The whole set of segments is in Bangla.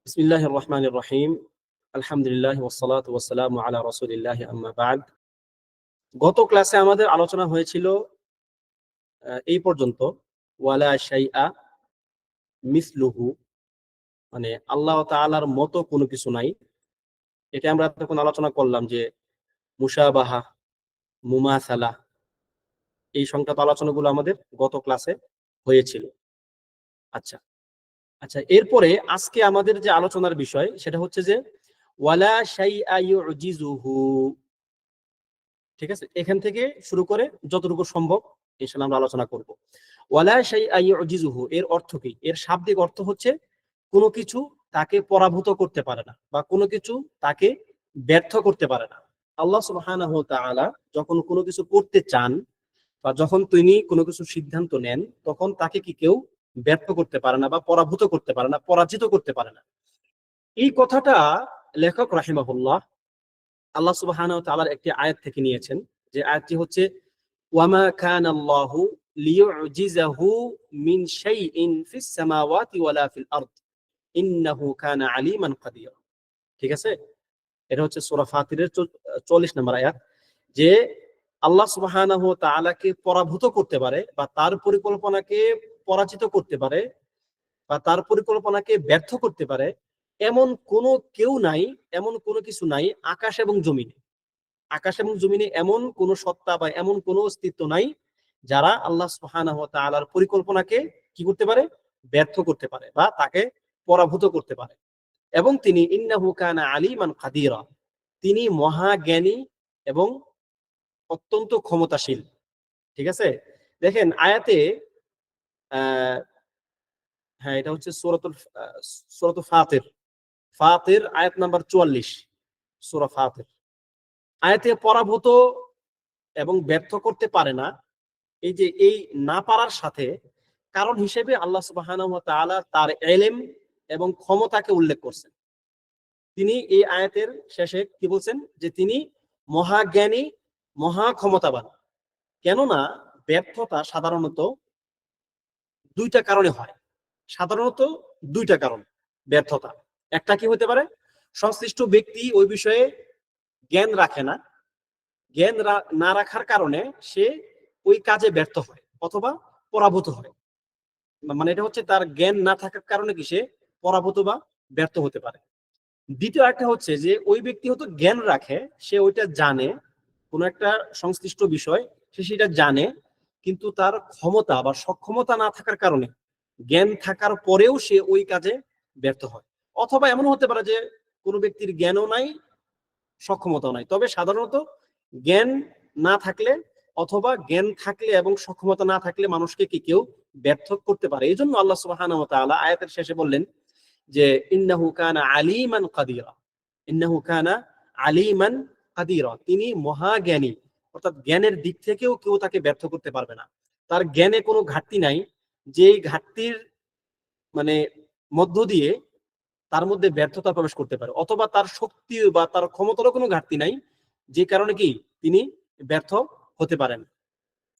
বিসমিল্লাহির রহমানির রহিম। আলহামদুলিল্লাহ ওয়াসসালাতু ওয়াসসালামু আলা রাসূলিল্লাহ আম্মা বা'দ। গত ক্লাসে আমাদের আলোচনা হয়েছিল এই পর্যন্ত ওয়ালা শাইআ মিসলুহু, মানে আল্লাহ তাআলার মতো কোনো কিছু নাই। এটা আমরা তখন আলোচনা করলাম যে মুশাবাহা, মুমাসালা, এই সংক্রান্ত আলোচনাগুলো আমাদের গত ক্লাসে হয়েছিল। আচ্ছা আচ্ছা এরপরে আজকে আমাদের যে আলোচনার বিষয় সেটা হচ্ছে যে ওয়ালা শাইআ ইউজিজুহু। ঠিক আছে, এখান থেকে শুরু করে যতটুকু সম্ভব ইনশাআল্লাহ আমরা আলোচনা করব। ওয়ালা শাইআ ইউজিজুহু এর অর্থ কি? এর শাব্দিক অর্থ হচ্ছে কোনো কিছু তাকে পরাভূত করতে পারে না বা কোনো কিছু তাকে ব্যর্থ করতে পারে না। আল্লাহ সুবহানাহু ওয়া তাআলা যখন কোনো কিছু করতে চান বা যখন তিনি কোনো কিছু সিদ্ধান্ত নেন, তখন তাকে কি কেউ ব্যর্থ করতে পারে না বা পরাভূত করতে পারে না, পরাজিত করতে পারে না। এই কথাটা লেখক রাহিমাহুল্লাহ আল্লাহ সুবহানাহু ওয়া তাআলার একটি আয়াত থেকে নিয়েছেন, যে আয়াতটি হচ্ছে ওয়ামা কানাল্লাহু লিইউজিজাহু মিন শাইইন ফিস সামাওয়াতি ওয়ালা ফিল আরদ ইন্নাহু কানা আলিমান কাদির। ঠিক আছে, এটা হচ্ছে সূরা ফাতিরের 44 নম্বর আয়াত, যে আল্লাহ সুবহানাহু ওয়া তাআলাকে পরাভূত করতে পারে বা তার পরিকল্পনাকে পরাজিত করতে পারে বা তার পরিকল্পনাকে ব্যর্থ করতে পারে এমন কোনো কেউ নাই, এমন কোনো কিছু নাই আকাশ এবং জমিনে। আকাশ এবং জমিনে এমন কোন সত্তা বা এমন কোন অস্তিত্ব নাই যারা আল্লাহ সুবহানাহু ওয়া তাআলার পরিকল্পনাকে কি করতে পারে, ব্যর্থ করতে পারে বা তাকে পরাভূত করতে পারে। এবং তিনি ইন্নাহু কানা আলিমান কাদিরা, তিনি মহাজ্ঞানী এবং অত্যন্ত ক্ষমতাশীল। ঠিক আছে, দেখেন আয়াতে হ্যাঁ এটা হচ্ছে সূরাতুল ফাতির, ফাতির আয়াত নাম্বার 44, সূরা ফাতির। আয়াতে পরাভূত এবং ব্যর্থ করতে পারে না, এই যে এই না পারার সাথে কারণ হিসেবে আল্লাহ সুবহানাহু ওয়া তাআলা তার ইলম এবং ক্ষমতাকে উল্লেখ করছেন। তিনি এই আয়াতের শেষে কি বলছেন, যে তিনি মহাজ্ঞানী, মহা ক্ষমতাবান। কেননা ব্যর্থতা সাধারণত দুইটা কারণে হয়, সাধারণত দুইটা কারণ ব্যর্থতা। একটা কি হতে পারে, সংশ্লিষ্ট ব্যক্তি ওই বিষয়ে জ্ঞান রাখে না, জ্ঞান না রাখার কারণে সে ওই কাজে ব্যর্থ হয় অথবা পরাভূত হয়। মানে এটা হচ্ছে তার জ্ঞান না থাকার কারণে কি সে পরাভূত বা ব্যর্থ হতে পারে। দ্বিতীয় একটা হচ্ছে যে ওই ব্যক্তি হয়তো জ্ঞান রাখে, সে ওইটা জানে, কোনো একটা সংশ্লিষ্ট বিষয় সে সেটা জানে, কিন্তু তার ক্ষমতা বা সক্ষমতা না থাকার কারণে জ্ঞান থাকার পরেও সে ওই কাজে ব্যর্থ হয়। অথবা এমন হতে পারে যে কোনো ব্যক্তির জ্ঞানও নাই, সক্ষমতাও নাই, তবে সাধারণত জ্ঞান না থাকলে অথবা জ্ঞান থাকলে এবং সক্ষমতা না থাকলে মানুষকে কি কেউ ব্যর্থ করতে পারে। এই জন্য আল্লাহ সুবহানাহু ওয়া তাআলা আয়াতের শেষে বললেন যে ইন্নাহু কানা আলিমান কাদিরা, ইন্নাহু কানা আলিমান কাদিরা, তিনি মহাজ্ঞানী, অর্থাৎ জ্ঞানের দিক থেকেও কেউ তাকে ব্যর্থ করতে পারবে না। তার জ্ঞানে কোনো ঘাটতি নাই, যে ঘাটতির মানে মধ্য দিয়ে তার মধ্যে ব্যর্থতা প্রবেশ করতে পারে, অথবা তার শক্তি বা তার ক্ষমতারও কোনো ঘাটতি নাই, যে কারণে কি তিনি ব্যর্থ হতে পারেন।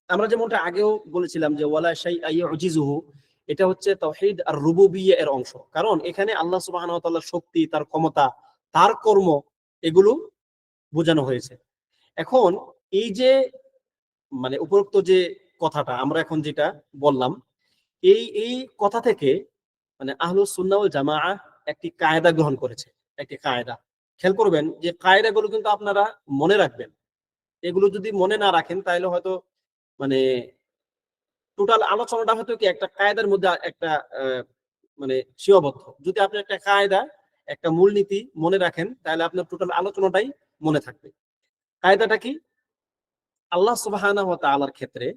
আমরা যেমনটা আগেও বলেছিলাম যে ওয়ালা শাইআ ইউজিজুহু, এটা হচ্ছে তাওহীদ আর রুবুবিয়্যা এর অংশ। কারণ এখানে আল্লাহ সুবহানাহু ওয়া তাআলার শক্তি, তার ক্ষমতা, তার কর্ম, এগুলো বোঝানো হয়েছে। এখন এই যে মানে উপরোক্ত যে কথাটা আমরা এখন যেটা বললাম, এই কথা থেকে মানে আহলুস সুন্নাহ ওয়াল জামাআহ একটি কায়দা গ্রহণ করেছে, একটি কায়দা। খেয়াল করবেন যে কায়দাগুলো কিন্তু আপনারা মনে রাখবেন। এগুলো যদি মনে না রাখেন তাহলে হয়তো মানে টোটাল আলোচনাটা হয়তো কি একটা কায়দার মধ্যে একটা মানে সীমাবদ্ধ। যদি আপনি একটা কায়দা, একটা মূলনীতি মনে রাখেন তাহলে আপনার টোটাল আলোচনাটাই মনে থাকবে। কায়দাটা কি? আল্লাহ সুবহানাহু ওয়া তাআলার ক্ষেত্রে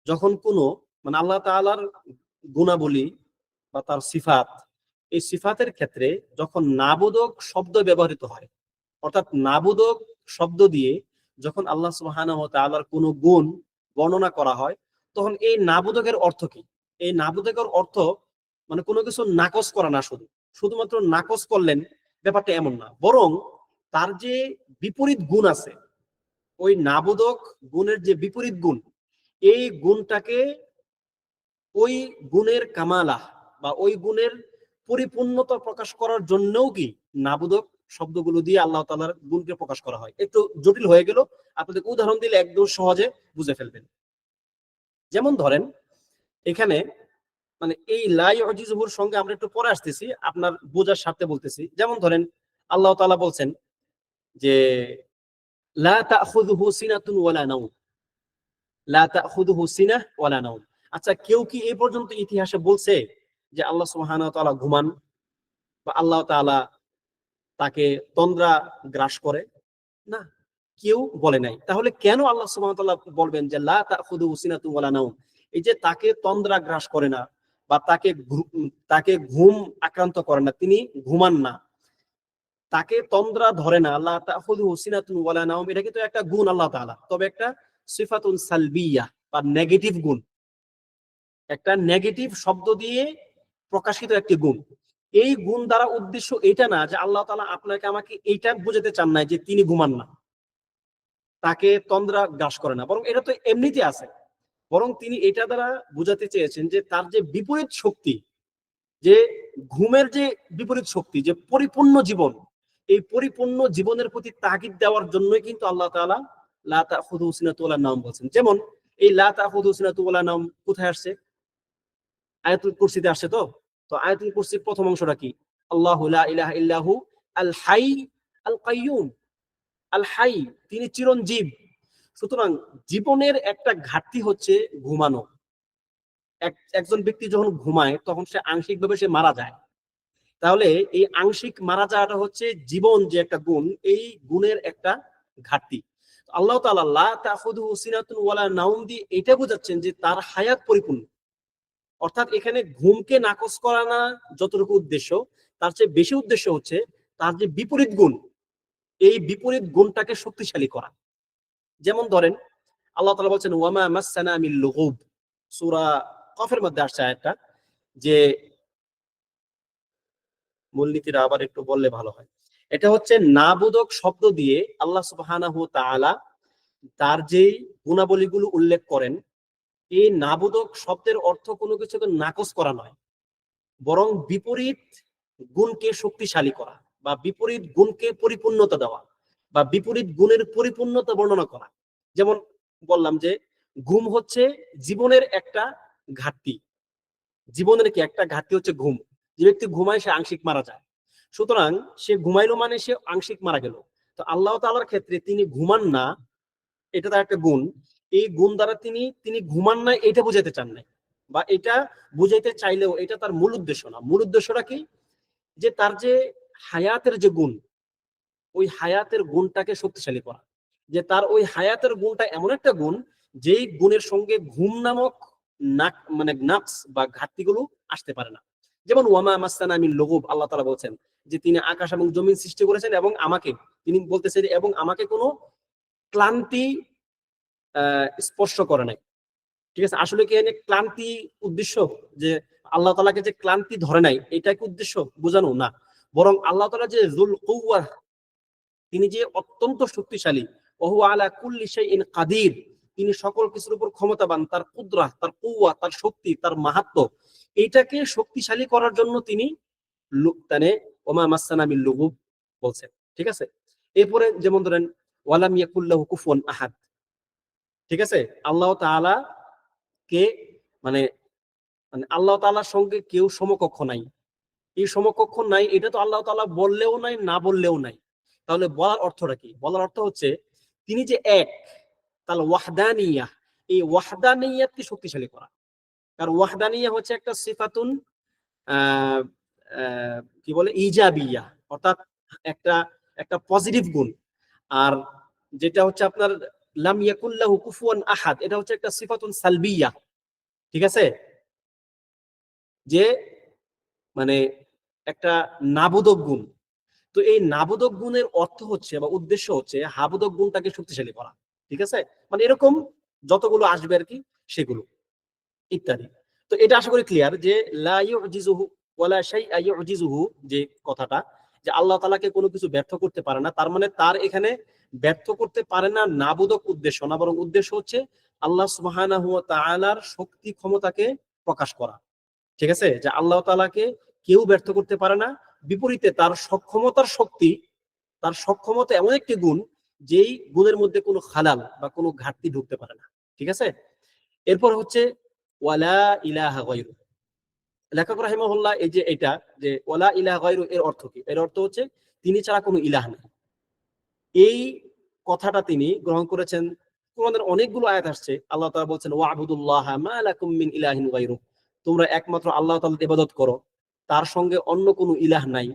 যখন কোনো মানে আল্লাহ তাআলার গুণাবলী বা তার সিফাত, এই সিফাতের ক্ষেত্রে যখন নাবোধক শব্দ ব্যবহৃত হয়, অর্থাৎ নাবোধক শব্দ দিয়ে যখন আল্লাহ সুবহানাহু ওয়া তাআলার কোনো গুণ বর্ণনা করা হয়, তখন এই নাবোধকের অর্থ কি? এই নাবোধকের অর্থ মানে কোনো কিছু নাকচ করা না, শুধুমাত্র নাকচ করলেন ব্যাপারটা এমন না, বরং তার যে বিপরীত গুণ আছে, ওই নাবোধক গুণের যে বিপরীত গুণ, এই গুণটাকে ওই গুণের কামালা বা ওই গুণের পরিপূর্ণতা প্রকাশ করার জন্যও কি নাবুদক শব্দগুলো দিয়ে আল্লাহ তাআলার গুণকে প্রকাশ করা হয়। একটু জটিল হয়ে গেল, আপনাদের উদাহরণ দিলে একদম সহজে বুঝে ফেলবেন। যেমন ধরেন এখানে মানে এই লা ইউজিজুহুর সঙ্গে আমরা একটু পরে আসতেছি, আপনার বোঝার স্বার্থে বলতেছি। যেমন ধরেন আল্লাহ তাআলা বলছেন যে লা তাখুযুহু সিনাতুন ওয়ালা নাওম, লা তাখুযুহু সিনাহ ওয়ালা নাওম। আচ্ছা, কেউ কি এই পর্যন্ত ইতিহাসে বলছে যে আল্লাহ সুবহানাহু ওয়া তাআলা ঘুমান বা আল্লাহ তাআলা তাকে তন্দ্রা গ্রাস করে? না, কেউ বলে নাই। তাহলে কেন আল্লাহ সুবহানাহু ওয়া তাআলা বলবেন যে লা তাখুযুহু সিনাতুন ওয়ালা নাওম? এই যে তাকে তন্দ্রা গ্রাস করে না বা তাকে ঘুম আক্রান্ত করে না, তিনি ঘুমান না, তাকে তন্দ্রা ধরে না, আল্লাহ তাখুযুহু সিনাতুন ওয়ালা নাওম, এটা কিন্তু একটা গুণ আল্লাহ তাআলা, তবে একটা সিফাতুন সালবিয়া বা নেগেটিভ গুণ, একটা নেগেটিভ শব্দ দিয়ে প্রকাশিত একটি গুণ। এই গুণ দ্বারা উদ্দেশ্য এটা না যে আল্লাহ তাআলা আপনাকে আমাকে এইটা বোঝাতে চান না যে তিনি ঘুমান না, তাকে তন্দ্রা গ্রাস করে না, বরং এটা তো এমনিতে আছে। বরং তিনি এটা দ্বারা বোঝাতে চেয়েছেন যে তার যে বিপরীত শক্তি, যে ঘুমের যে বিপরীত শক্তি, যে পরিপূর্ণ জীবন, এই পরিপূর্ণ জীবনের প্রতি তাগিদ দেওয়ার জন্যই কিন্তু আল্লাহ তাআলা লা তাখুযুহু সিনাতুন ওয়ালা নাওম বলছেন। যেমন এই লা তাখুযুহু সিনাতুন ওয়ালা নাওম কোথায় আসছে? আয়াতুল কুরসিতে আসছে। তো তো আয়াতুল কুরসির প্রথম অংশটা কি? আল্লাহু লা ইলাহা ইল্লাহু আল হাই আল কাইয়ুম। আল হাই, তিনি চিরঞ্জীব। সুতরাং জীবনের একটা ঘাটতি হচ্ছে ঘুমানো। একজন ব্যক্তি যখন ঘুমায় তখন সে আংশিকভাবে সে মারা যায়। তাহলে এই আংশিক মারা যাওয়াটা হচ্ছে জীবন যে একটা গুণ, এই গুণের একটা ঘাটতি। আল্লাহ তাআলা লা তাখুযুহু সিনাতুন ওয়ালা নাওম দিয়ে এটা বোঝাচ্ছেন যে তার হায়াত পরিপূর্ণ। অর্থাৎ এখানে ঘুমকে নাকচ করা না যতটুকু উদ্দেশ্য, তার চেয়ে বেশি উদ্দেশ্য হচ্ছে তার যে বিপরীত গুণ, এই বিপরীত গুণটাকে শক্তিশালী করা। যেমন ধরেন আল্লাহ তাআলা বলছেন ওয়ামা মাসসানা মিন লুগুব, সূরা কফের মধ্যে আসছে আয়াতটা, যে মূলনীতিটা আবার একটু বললে ভালো হয়। এটা হচ্ছে নাবোধক শব্দ দিয়ে আল্লাহ সুবহানাহু ওয়া তাআলা তার যেই গুণাবলীগুলো উল্লেখ করেন, এই নাবোধক শব্দের অর্থ কোনো কিছুকে নাকচ করা নয়, বরং বিপরীত গুণকে শক্তিশালী করা বা বিপরীত গুণকে পরিপূর্ণতা দেওয়া বা বিপরীত গুণের পরিপূর্ণতা বর্ণনা করা। যেমন বললাম যে ঘুম হচ্ছে জীবনের একটা ঘাটতি। জীবনের কি একটা ঘাটতি হচ্ছে ঘুম। যে ব্যক্তি ঘুমায় সে আংশিক মারা যায়। সুতরাং সে ঘুমাইলো মানে সে আংশিক মারা গেল। তো আল্লাহ তাআলার ক্ষেত্রে তিনি ঘুমান না, এটা তার একটা গুণ। এই গুণ দ্বারা তিনি ঘুমান না এটা বুঝাইতে চান নাই, বা এটা বুঝাইতে চাইলেও এটা তার মূল উদ্দেশ্য না। মূল উদ্দেশ্যটা কি? যে তার যে হায়াতের যে গুণ, ওই হায়াতের গুণটাকে শক্তিশালী করা। যে তার ওই হায়াতের গুণটা এমন একটা গুণ, যেই গুণের সঙ্গে ঘুম নামক মানে নাকস বা ঘাটতিগুলো আসতে পারে না। যেমন ওয়ামা মাসসানা মিন লুগুব, আল্লাহ তাআলা বলছেন যে তিনি আকাশ এবং জমিন সৃষ্টি করেছেন এবং আমাকে, তিনি বলতেছেন এবং আমাকে কোনো ক্লান্তি স্পর্শ করে নাই। ঠিক আছে, আসলে কি এখানে ক্লান্তি উদ্দেশ্য, যে আল্লাহ তাআলাকে যে ক্লান্তি ধরে নাই এটা কি উদ্দেশ্য বোঝানো? না, বরং আল্লাহ তাআলা যে যুল কুওয়া, তিনি যে অত্যন্ত শক্তিশালী, ওহু আলা কুল্লি শাইইন কাদির, তিনি সকল কিছুর উপর ক্ষমতাবান, তার কুদরা, তার কুওয়া, তার শক্তি, তার মাহাত্ম্য, এইটাকে শক্তিশালী করার জন্য তিনি মানে ওমা মাসসানা মিন লুগুব বলছেন। ঠিক আছে, এরপরে যেমন ধরেন ওয়ালাম ইয়াকুল্লাহু কুফুয়ান আহাদ। ঠিক আছে, আল্লাহ তাআলা কে মানে মানে আল্লাহ তাআলার সঙ্গে কেউ সমকক্ষ নাই। এই সমকক্ষ নাই, এটা তো আল্লাহ তাআলা বললেও নাই, না বললেও নাই। তাহলে বলার অর্থটা কি? বলার অর্থ হচ্ছে তিনি যে এক, তাহলে ওয়াহদানিয়াহ, এই ওয়াহদানিয়াতকে শক্তিশালী করা। কারণ ওয়াহদানিয়াহ হচ্ছে একটা সিফাতুন আহ কি বলে ইজাবিয়া, অর্থাৎ একটা একটা পজিটিভ গুণ। আর যেটা হচ্ছে আপনার লাম ইয়াকুল্লাহু কুফুয়ান আহাদ, এটা হচ্ছে একটা সিফাতুন সালবিয়া। ঠিক আছে, যে মানে একটা নাবোধক গুণ। তো এই নাবোধক গুণের অর্থ হচ্ছে বা উদ্দেশ্য হচ্ছে হাবোধক গুণটাকে শক্তিশালী করা। ঠিক আছে, মানে এরকম যতগুলো আসবে আর কি সেগুলো ইত্যাদি। তো এটা আশা করি ক্লিয়ার যে লা ইউজিজুহু ওয়ালা শাইআ ইউজিজুহু, যে কথাটা, যে আল্লাহ তাআলাকে কোনো কিছু ব্যর্থ করতে পারে না, তার মানে তার এখানে ব্যর্থ করতে পারে না নাবোধক উদ্দেশ্য না, বরং উদ্দেশ্য হচ্ছে আল্লাহ সুবহানাহু ওয়া তাআলার শক্তি ক্ষমতাকে প্রকাশ করা। ঠিক আছে, যে আল্লাহ তাআলাকে কেউ ব্যর্থ করতে পারে না। বিপরীতে তার সক্ষমতার শক্তি, তার সক্ষমতা এমন একটি গুণ যেই গুণের মধ্যে কোনো খালাল বা কোনো ঘাটতি ঢুকতে পারে না। ঠিক আছে? এরপর হচ্ছে ওয়ালা ইলাহা গায়রু। লেখক রাহিমাহুল্লাহ এই যে এটা যে ওয়ালা ইলাহা গায়রু এর অর্থ কি? এর অর্থ হচ্ছে তিনি ছাড়া কোনো ইলাহ নেই। এই কথাটা তিনি গ্রহণ করেছেন। কোরআনের অনেকগুলো আয়াত আসছে, আল্লাহ তাআলা বলছেন ওয়া'বুদুল্লাহা মা লাকুম মিন ইলাহিন গায়রু, তোমরা একমাত্র আল্লাহ তাআলার ইবাদত করো, তার সঙ্গে অন্য কোনো ইলাহ নাই।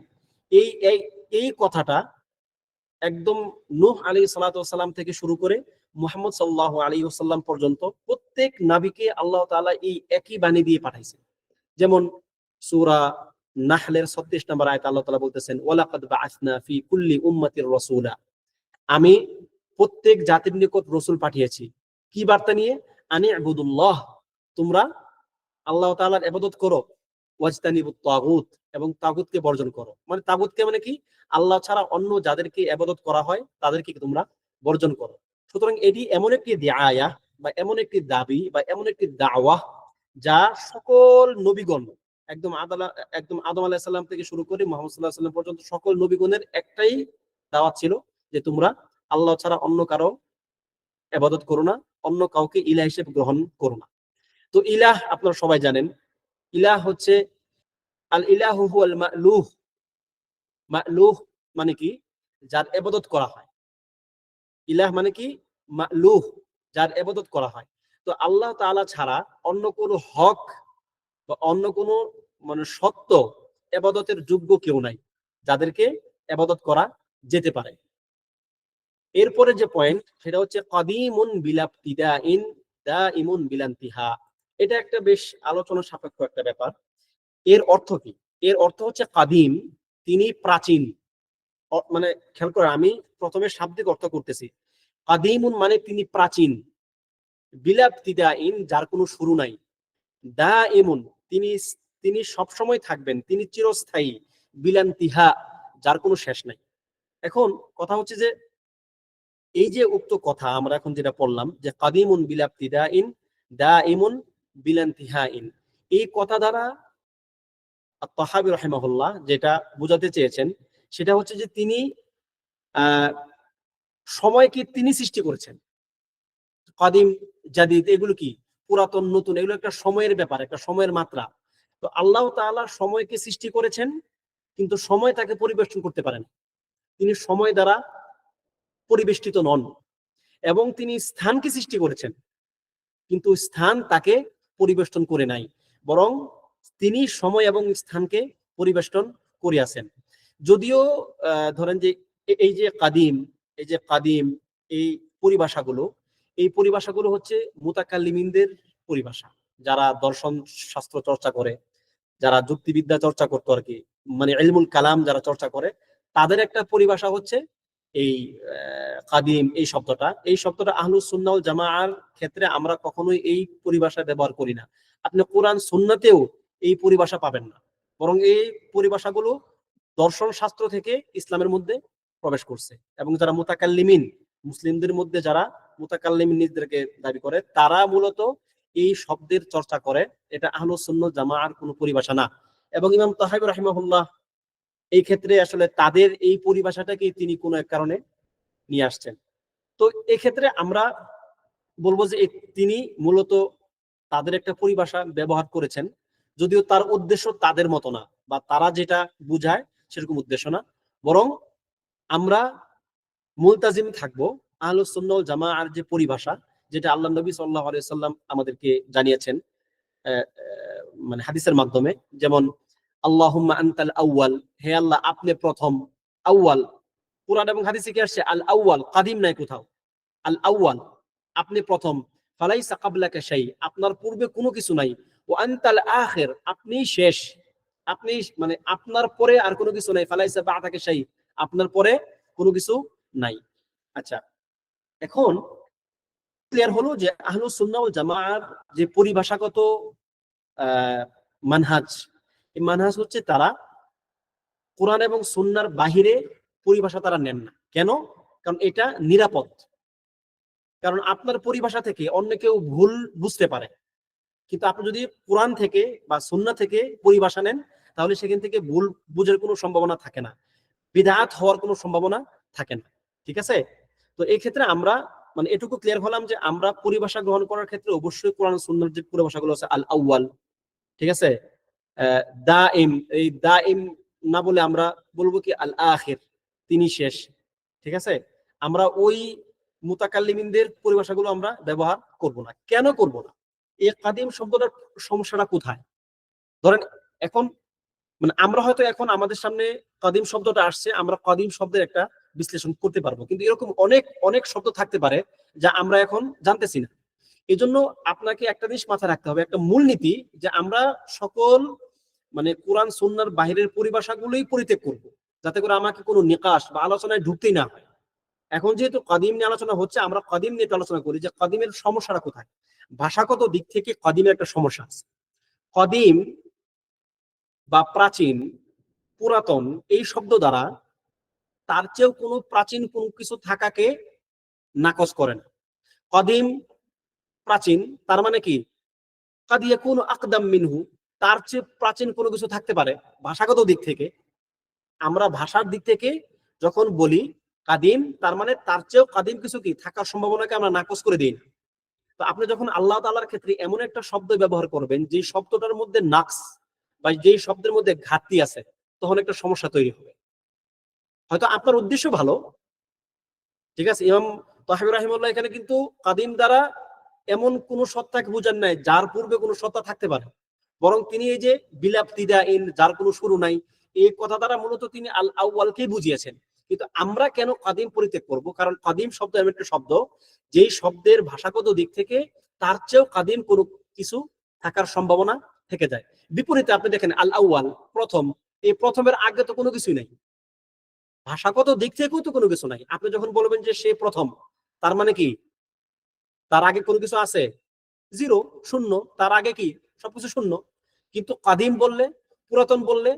এই এই এই কথাটা একদম নূহ আলাইহিস সালাতু ওয়াস সালাম থেকে শুরু করে মুহাম্মদ সাল্লাল্লাহু আলাইহি ওয়াসাল্লাম পর্যন্ত প্রত্যেক নবীকে আল্লাহ তাআলা এই একই বাণী দিয়ে পাঠাইছেন। যেমন সূরা নাহলের 36 নম্বর আয়াতে আল্লাহ তাআলা বলতেছেন ওয়ালাকাদ বাআসনা ফি কুল্লি উম্মাতির রাসূলা, আমি প্রত্যেক জাতির নিকট রাসূল পাঠিয়েছি কি বার্তা নিয়ে? আনি ইবুদুল্লাহ, তোমরা আল্লাহ তাআলার ইবাদত করো, ওয়াজতানিবুত তাগুত, এবং তাগুতকে বর্জন করো। মানে তাগুতকে মানে কি? আল্লাহ ছাড়া অন্য যাদেরকে ইবাদত করা হয় তাদেরকে তোমরা বর্জন করো। সুতরাং এটি এমন একটি দিআয়া বা এমন একটি দাবি বা এমন একটি দাওয়াহ যা সকল নবীগণ একদম আদম আলাইহিস সালাম থেকে শুরু করে মুহাম্মদ সাল্লাল্লাহু আলাইহি ওয়াসাল্লাম পর্যন্ত সকল নবীগণের একটাই দাওয়াত ছিল যে তোমরা আল্লাহ ছাড়া অন্য কারো ইবাদত করো না, অন্য কাউকে ইলাহ হিসেবে গ্রহণ করো না। তো ইলাহ আপনারা সবাই জানেন, ইলাহ হচ্ছে আল ইলাহু হুয়াল মা'লুহ। মা'লুহ মানে কি? যার ইবাদত করা হয়। ইলাহ মানে কি? মা'লুহ, যার ইবাদত করা হয়। তো আল্লাহ তাআলা ছাড়া অন্য কোনো হক বা অন্য কোনো মানে সত্য ইবাদতের যোগ্য কেউ নাই যাদেরকে ইবাদত করা যেতে পারে। এরপরে যে পয়েন্ট সেটা হচ্ছে কাদিমুন বিলাবতিদাইন দাইমুন বিলান্তিহা। এটা একটা বেশ আলোচনা সাপেক্ষ একটা ব্যাপার। এর অর্থ কি? এর অর্থ হচ্ছে কাদিম, তিনি প্রাচীন। মানে খেয়াল করে আমি প্রথমে শাব্দিক অর্থ করতেছি। কাদিমুন মানে তিনি প্রাচীন, বিলাবতিদাইন যার কোনো শুরু নাই, দাইমুন তিনি তিনি সবসময় থাকবেন, তিনি চিরস্থায়ী, বিলান্তিহা যার কোনো শেষ নাই। এখন কথা হচ্ছে যে এই যে উক্ত কথা আমরা এখন যেটা পড়লাম যে কাদিমুন বিলাবতিদাইন দাইমুন বিলান্তিহাইন, এই কথা দ্বারা আত-তাহাবী রাহিমাহুল্লাহ যেটা বোঝাতে চেয়েছেন সেটা হচ্ছে যে তিনি সময়কে তিনি সৃষ্টি করেছেন। কাদিম জাদিদ এগুলো কি? পুরাতন নতুন, এগুলো একটা সময়ের ব্যাপার, একটা সময়ের মাত্রা। তো আল্লাহ তাআলা সময়কে সৃষ্টি করেছেন কিন্তু সময় তাকে পরিবেষ্টন করতে পারেন। তিনি সময় দ্বারা পরিবেষ্টিত নন। এবং তিনি স্থানকে সৃষ্টি করেছেন কিন্তু স্থান তাকে পরিবেষ্টন করে নাই, বরং তিনি সময় এবং স্থানকে পরিবেষ্টন করিয়াছেন। যদিও ধরেন যে এই যে কাদিম, এই যে কাদিম, এই পরিভাষাগুলো এই পরিভাষাগুলো হচ্ছে মুতাকাল্লিমিনদের পরিভাষা, যারা দর্শন শাস্ত্র চর্চা করে, যারা যুক্তিবিদ্যা চর্চা করতো আর কি, মানে ইলমুল কালাম যারা চর্চা করে, তাদের একটা পরিভাষা হচ্ছে এই কাদিম। এই শব্দটা আহলুস সুন্নাহ ওয়াল জামাআর ক্ষেত্রে আমরা কখনোই এই পরিভাষা ব্যবহার করি না। আপনি কোরআন সুন্নাতেও এই পরিভাষা পাবেন না, বরং এই পরিভাষাগুলো দর্শন শাস্ত্র থেকে ইসলামের মধ্যে প্রবেশ করছে। এবং যারা মুতাকাল্লিমিন, মুসলিমদের মধ্যে যারা মুতাকাল্লিমিন নিজেদেরকে দাবি করে, তারা মূলত এই শব্দের চর্চা করে। এটা আহলুস সুন্নাহ জামাআর কোনো পরিভাষা না। এবং ইমাম তাহাবী রাহিমাহুল্লাহ এই ক্ষেত্রে আসলে তাদের এই পরিভাষাটাকে তিনি কোনো এক কারণে নিয়ে আসছেন। তো এক্ষেত্রে আমরা বলবো যে তিনি মূলত তাদের একটা পরিভাষা ব্যবহার করেছেন, যদিও তার উদ্দেশ্য তাদের মতো না বা তারা যেটা বুঝায় সেরকম উদ্দেশ্য না, বরং আমরা মুলতাজিম থাকবো আহলুস সুন্নাহ ওয়াল জামাআর যে পরিভাষা, যেটা আল্লাহ নবী সাল্লাল্লাহু আলাইহি সাল্লাম আমাদেরকে জানিয়েছেন মানে হাদিসের মাধ্যমে। যেমন আল্লাহুম্মা আনতাল আউয়াল, হে আল্লাহ আপনি প্রথম। আউয়াল কুরআন এবং হাদিসে কি আসছে? আল আউয়াল, কাদিম নাই কোথাও। আল আউয়াল, আপনি প্রথম। ফালাইসা ক্বাবলাকা শাই, আপনার পূর্বে কোনো কিছু নাই। ওয়া আনতাল আখির, আপনি শেষ। আপনি মানে আপনার পরে আর কোনো কিছু নাই। ফালাইসা বা'দাকা শাই, আপনার পরে কোনো কিছু নাই। আচ্ছা, এখন ক্লিয়ার হলো যে আহলুস সুন্নাহ ওয়াল জামাআর যে পরিভাষাগত মানহাজ, এই মানহাজ হচ্ছে তারা কোরআন এবং সুন্নাহর বাহিরে পরিভাষা তারা নেন না। কেন? কারণ এটা নিরাপদ। কারণ আপনার পরিভাষা থেকে অন্য কেউ ভুল বুঝতে পারে, কিন্তু আপনি যদি কোরআন থেকে বা সুন্নাহ থেকে পরিভাষা নেন, তাহলে সেখান থেকে ভুল বুঝার কোনো সম্ভাবনা থাকে না, বিদআত হওয়ার কোনো সম্ভাবনা থাকে না। ঠিক আছে? তো এই ক্ষেত্রে আমরা মানে এটুকু ক্লিয়ার হলাম যে আমরা পরিভাষা গ্রহণ করার ক্ষেত্রে অবশ্যই কোরআন সুন্নাহর যে পরিভাষাগুলো আছে আল আউয়াল, ঠিক আছে, দাইম, এই দাইম না বলে আমরা বলবো কি আল আখির, তিনি শেষ। ঠিক আছে? আমরা ওই মুতাকাল্লিমিনদের পরিভাষাগুলো আমরা ব্যবহার করব না। কেন করব না? এই কাদিম শব্দটার সমস্যাটা কোথায়? ধরেন এখন মানে আমরা হয়তো এখন আমাদের সামনে কাদিম শব্দটা আসছে, আমরা কাদিম শব্দের একটা বিশ্লেষণ করতে পারবো, কিন্তু এরকম অনেক অনেক শব্দ থাকতে পারে যা আমরা এখন জানতেছি না। এই জন্য আপনাকে একটা জিনিস মাথায় রাখতে হবে, একটা মূলনীতি, যে আমরা সকল মানে কোরআন সুন্নাহর বাহিরের পরিভাষাগুলোই পরিত্যাগ করব, যাতে করে আমাকে কোনো নিকাশ বা আলোচনায় ঢুকতেই না হয়। এখন যেহেতু কাদিম নিয়ে আলোচনা হচ্ছে, আমরা কাদিম নিয়ে আলোচনা করি যে কাদিমের সমস্যাটা কোথায়। ভাষাগত দিক থেকে কাদিমের একটা সমস্যা আছে। কাদিম বা প্রাচীন, পুরাতন এই শব্দ দ্বারা তার চেয়েও কোনো প্রাচীন কোনো কিছু থাকাকে নাকচ করে না। কাদিম প্রাচীন তার মানে কি, কাদ ইয়াকুনু আকদাম মিনহু, তার চেয়ে প্রাচীন কোনো কিছু থাকতে পারে। ভাষাগত দিক থেকে আমরা ভাষার দিক থেকে যখন বলি কাদিম, তার মানে তার চেয়েও কাদিম কিছু কি থাকার সম্ভাবনাকে আমরা নাকচ করে দিই না। তো আপনি যখন আল্লাহ তাআলার ক্ষেত্রে এমন একটা শব্দ ব্যবহার করবেন যে শব্দটার মধ্যে নাকস বা যেই শব্দের মধ্যে ঘাটতি আছে, তখন একটা সমস্যা তৈরি হবে। হয়তো আপনার উদ্দেশ্য ভালো, ঠিক আছে, ইমাম তাহাবী রাহিমাহুল্লাহ এখানে কিন্তু কাদিম দ্বারা এমন কোন সত্তাকে বুঝান নাই যার পূর্বে কোনো সত্তা থাকতে পারে, বরং তিনি এই যে বিলাবতিদাইন, যার কোনো শুরু নাই, এই কথা দ্বারা মূলত তিনি আল আউয়ালকেই বুঝিয়েছেন। কিন্তু আমরা কেন কাদিম পরিত্যাগ করব? কারণ কাদিম শব্দ এমন একটা শব্দ যেই শব্দের ভাষাগত দিক থেকে তার চেয়েও কাদিম কোনো কিছু থাকার সম্ভাবনা থেকে যায়। বিপরীতে আপনি দেখেন আল আউয়াল, প্রথম, এই প্রথমের আগে তো কোনো কিছুই নাই, ভাষাগত দিক থেকেও তো কোনো কিছু নাই। আপনি যখন বলবেন যে সে প্রথম, তার মানে কি তার আগে কোনো কিছু আছে? জিরো, শূন্য, তার আগে কি সবকিছু শূন্য। কিন্তু কাদিম বললে, পুরাতন বললে,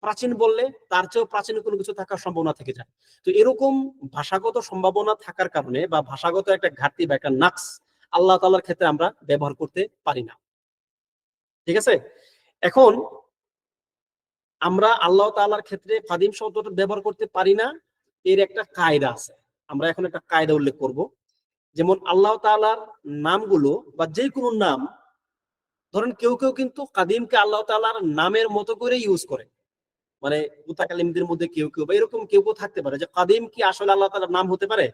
প্রাচীন বললে তার চেয়েও প্রাচীন কোনো কিছু থাকার সম্ভাবনা থেকে যায়। তো এরকম ভাষাগত সম্ভাবনা থাকার কারণে বা ভাষাগত একটা ঘাটতি বা একটা নাকস আল্লাহ তাআলার ক্ষেত্রে আমরা ব্যবহার করতে পারি না। ঠিক আছে? এখন আমরা আল্লাহ তাআলার ক্ষেত্রে কাদিম শব্দটা ব্যবহার করতে পারি না, এর একটা কায়দা আছে। আমরা এখন একটা কায়দা উল্লেখ করব। যেমন আল্লাহ তাআলার নামগুলো বা যে কোনো নাম, ধরেন কেউ কেউ কিন্তু কাদিমকে আল্লাহ তাআলার নামের মতো করে ইউজ করে, মানে মুতাকাল্লিমদের মধ্যে কেউ কেউ বা এরকম কেউ কেউ থাকতে পারে যে কাদিম কি আসলে আল্লাহ তাআলার নাম হতে পারে,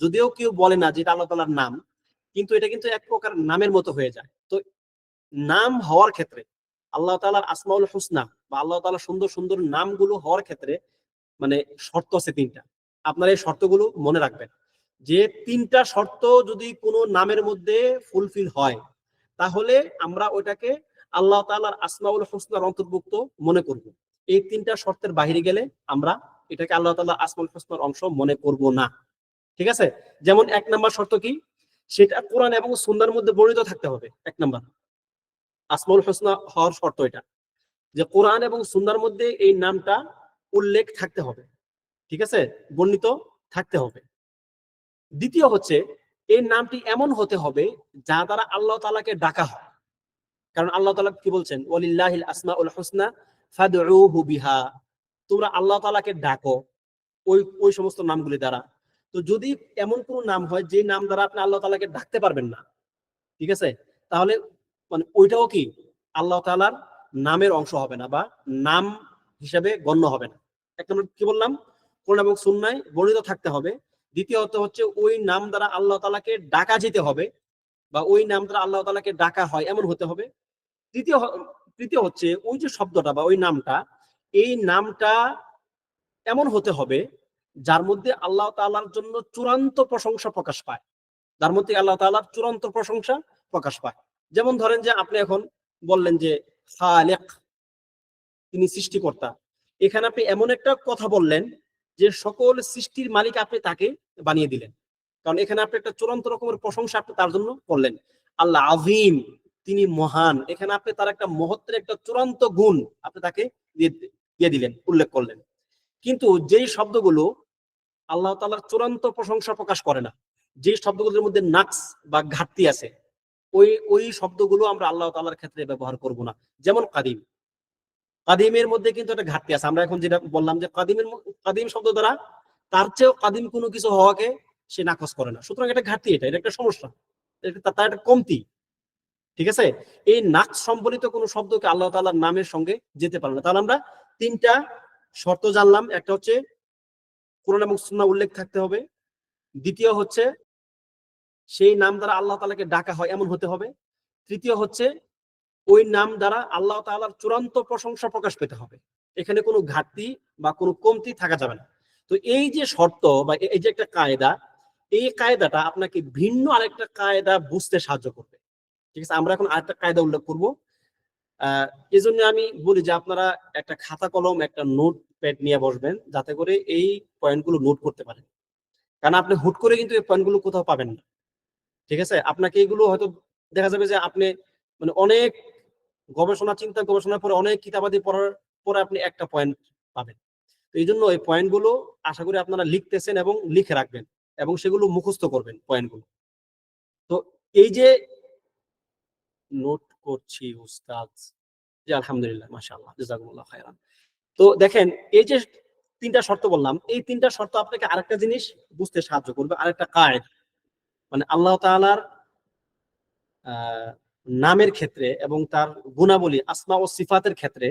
যদিও কেউ বলে না যে এটা আল্লাহ তাআলার নাম, কিন্তু এটা কিন্তু এক প্রকার নামের মতো হয়ে যায়। তো নাম হওয়ার ক্ষেত্রে আল্লাহ তাআলার আসমাউল হুসনা বা আল্লাহ তাআলার সুন্দর সুন্দর নামগুলো হওয়ার ক্ষেত্রে মানে শর্ত আছে তিনটা। আপনারা এই শর্তগুলো মনে রাখবেন, যে তিনটা শর্ত যদি কোনো নামের মধ্যে ফুলফিল হয়, তাহলে আমরা ওইটাকে আল্লাহ তাআলার আসমাউল হুসনার অন্তর্ভুক্ত মনে করব। এই তিনটা শর্তের বাইরে গেলে আমরা এটাকে আল্লাহ তাআলার আসমাউল হুসনার অংশ মনে করব না। ঠিক আছে? যেমন এক নাম্বার শর্ত কি, সেটা কোরআন এবং সুন্নাহর মধ্যে বর্ণিত থাকতে হবে। এক নাম্বার আসমাউল হুসনা হওয়ার শর্ত এটা, যে কোরআন এবং সুন্নাহর মধ্যে এই নামটা উল্লেখ থাকতে হবে। ঠিক আছে? বর্ণিত থাকতে হবে। দ্বিতীয় হচ্ছে এই নামটি এমন হতে হবে যা দ্বারা আল্লাহ তাআলাকে ডাকা হয়। কারণ আল্লাহ তাআলা কি বলছেন, ওয়ালিল্লাহিল আসমাউল হুসনা ফাদউহু বিহা, তোমরা আল্লাহ তাআলাকে ডাকো ওই ওই সমস্ত নামগুলি দ্বারা। তো যদি এমন কোন নাম হয় যে নাম দ্বারা আপনি আল্লাহ তাআলাকে ডাকতে পারবেন না, ঠিক আছে, তাহলে মানে ওইটাও কি আল্লাহ তাআলার নামের অংশ হবে না বা নাম হিসেবে গণ্য হবে না। এক নম্বর কি বললাম, কোরআন এবং সুন্নাহয় বর্ণিত থাকতে হবে। দ্বিতীয়ত হচ্ছে ওই নাম দ্বারা আল্লাহ তাআলাকে ডাকা যেতে হবে বা ওই নাম দ্বারা আল্লাহ তাআলাকে ডাকা হয় এমন হতে হবে। তৃতীয় তৃতীয় হচ্ছে ওই যে শব্দটা বা ওই নামটা, এই নামটা এমন হতে হবে যার মধ্যে আল্লাহ তাআলার জন্য চূড়ান্ত প্রশংসা প্রকাশ পায়, যার মধ্যে আল্লাহ তাআলার চূড়ান্ত প্রশংসা প্রকাশ পায়। যেমন ধরেন যে আপনি এখন বললেন যে খালিক, তিনি সৃষ্টিকর্তা। এখানে আপনি এমন একটা কথা বললেন যে সকল সৃষ্টির মালিক আপনি তাকে বানিয়ে দিলেন, কারণ এখানে আপনি একটা চূড়ান্ত রকমের প্রশংসা আপনি তার জন্য করলেন। আল্লাহ আযীম, তিনি মহান, এখানে আপনি তার একটা মহত্বের একটা চূড়ান্ত গুণ আপনি তাকে দিয়ে দিলেন, উল্লেখ করলেন। কিন্তু যেই শব্দগুলো আল্লাহ তাআলার চূড়ান্ত প্রশংসা প্রকাশ করে না, যে শব্দগুলোর মধ্যে নাকস বা ঘাটতি আছে, ওই ওই শব্দগুলো আমরা আল্লাহ তাআলার ক্ষেত্রে ব্যবহার করব না। যেমন কাদিম, কাদিমের মধ্যে কিন্তু একটা ঘাটতি আছে। আমরা এখন যেটা বললাম যে কাদিম শব্দ দ্বারা তার চেয়েও কাদিম কোনো কিছু হওয়াকে সে নাকচ করে না। সুতরাং এটা ঘাটতি, এটা একটা সমস্যা, তার একটা কমতি। ঠিক আছে, এই নাকচ সম্বলিত কোনো শব্দকে আল্লাহ তাআলার নামের সঙ্গে যেতে পারে না। তাহলে আমরা তিনটা শর্ত জানলাম। একটা হচ্ছে কোরআন এবং সুন্নাহ উল্লেখ থাকতে হবে, দ্বিতীয় হচ্ছে সেই নাম দ্বারা আল্লাহ তাআলাকে ডাকা হয় এমন হতে হবে, তৃতীয় হচ্ছে ওই নাম দ্বারা আল্লাহ তাআলার চূড়ান্ত প্রশংসা প্রকাশ পেতে হবে। এখানে কোনো ঘাটতি বা কোনো কমতি থাকা যাবে না। তো এই যে শর্ত বা এই যে একটা কায়দা, এই কায়দাটা আপনাকে ভিন্ন আরেকটা কায়দা বুঝতে সাহায্য করবে। ঠিক আছে, আমরা এখন আরেকটা কায়দা উল্লেখ করবো। এই জন্য আমি বলি যে আপনারা একটা খাতা কলম, একটা নোট প্যাড নিয়ে বসবেন, যাতে করে এই পয়েন্টগুলো নোট করতে পারেন। কারণ আপনি হুট করে কিন্তু এই পয়েন্টগুলো কোথাও পাবেন না। ঠিক আছে, আপনাকে এগুলো হয়তো দেখা যাবে যে আপনি মানে অনেক গবেষণার পরে অনেক কিতাবাদি পড়ার পরে আপনি একটা পয়েন্ট পাবেন। তো এই জন্য এই পয়েন্টগুলো আশা করি আপনারা লিখতেছেন এবং লিখে রাখবেন এবং সেগুলো মুখস্থ করবেন পয়েন্টগুলো। তো এই যে নোট করছি উস্তাদ, জি আলহামদুলিল্লাহ, মাশাআল্লাহ, জাযাকুমুল্লাহ খায়রান। তো দেখেন, এই যে তিনটা শর্ত বললাম, এই তিনটা শর্ত আপনাকে আরেকটা জিনিস বুঝতে সাহায্য করবে, আরেকটা কায়েদ, মানে আল্লাহ তাআলার নামের ক্ষেত্রে এবং তার গুণাবলী আসমা ও সিফাতের ক্ষেত্রে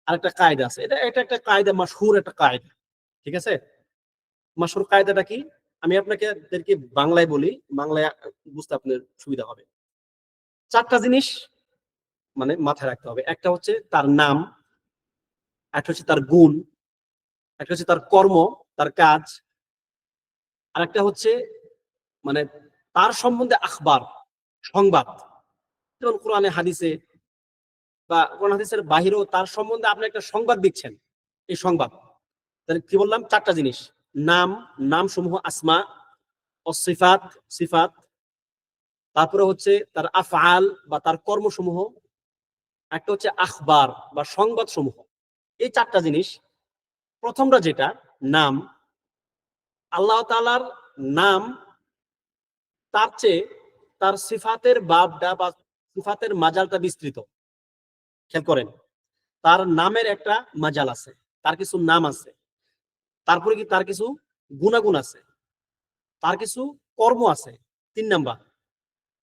আরেকটা কায়দা আছে। এটা একটা কায়দা, মাশহুর একটা কায়দা। ঠিক আছে, মাশহুর কায়দাটা কি আমি আপনাদেরকে বাংলায় বলি, বাংলায় বুঝতে আপনার সুবিধা হবে। চারটা জিনিস মানে মাথায় রাখতে হবে। একটা হচ্ছে তার নাম, একটা হচ্ছে তার গুণ, একটা হচ্ছে তার কর্ম, তার কাজ, আর একটা হচ্ছে মানে তার সম্বন্ধে আখবার, সংবাদ। যেমন কোরআনে হাদিসে বা কোরআন হাদিসের বাহিরেও তার সম্বন্ধে আপনি একটা সংবাদ দিচ্ছেন। এই সংবাদ তাহলে কি বললাম, চারটা জিনিস: নাম, নাম সমূহ আসমা ও সিফাত, সিফাত, তারপরে হচ্ছে তার আফআল বা তার কর্মসমূহ, একটা হচ্ছে আখবার বা সংবাদ সমূহ। এই চারটা জিনিস। প্রথমটা যেটা নাম, আল্লাহ তাআলার নাম তার চেয়ে তার সিফাতের বাবটা বা সিফাতের মাজালটা বিস্তৃত। খেয়াল করেন, তার নামের একটা মাজাল আছে, তার কিছু নাম আছে, তারপরে কি তার কিছু গুণাগুণ আছে, তার কিছু কর্ম আছে। 3 নাম্বার।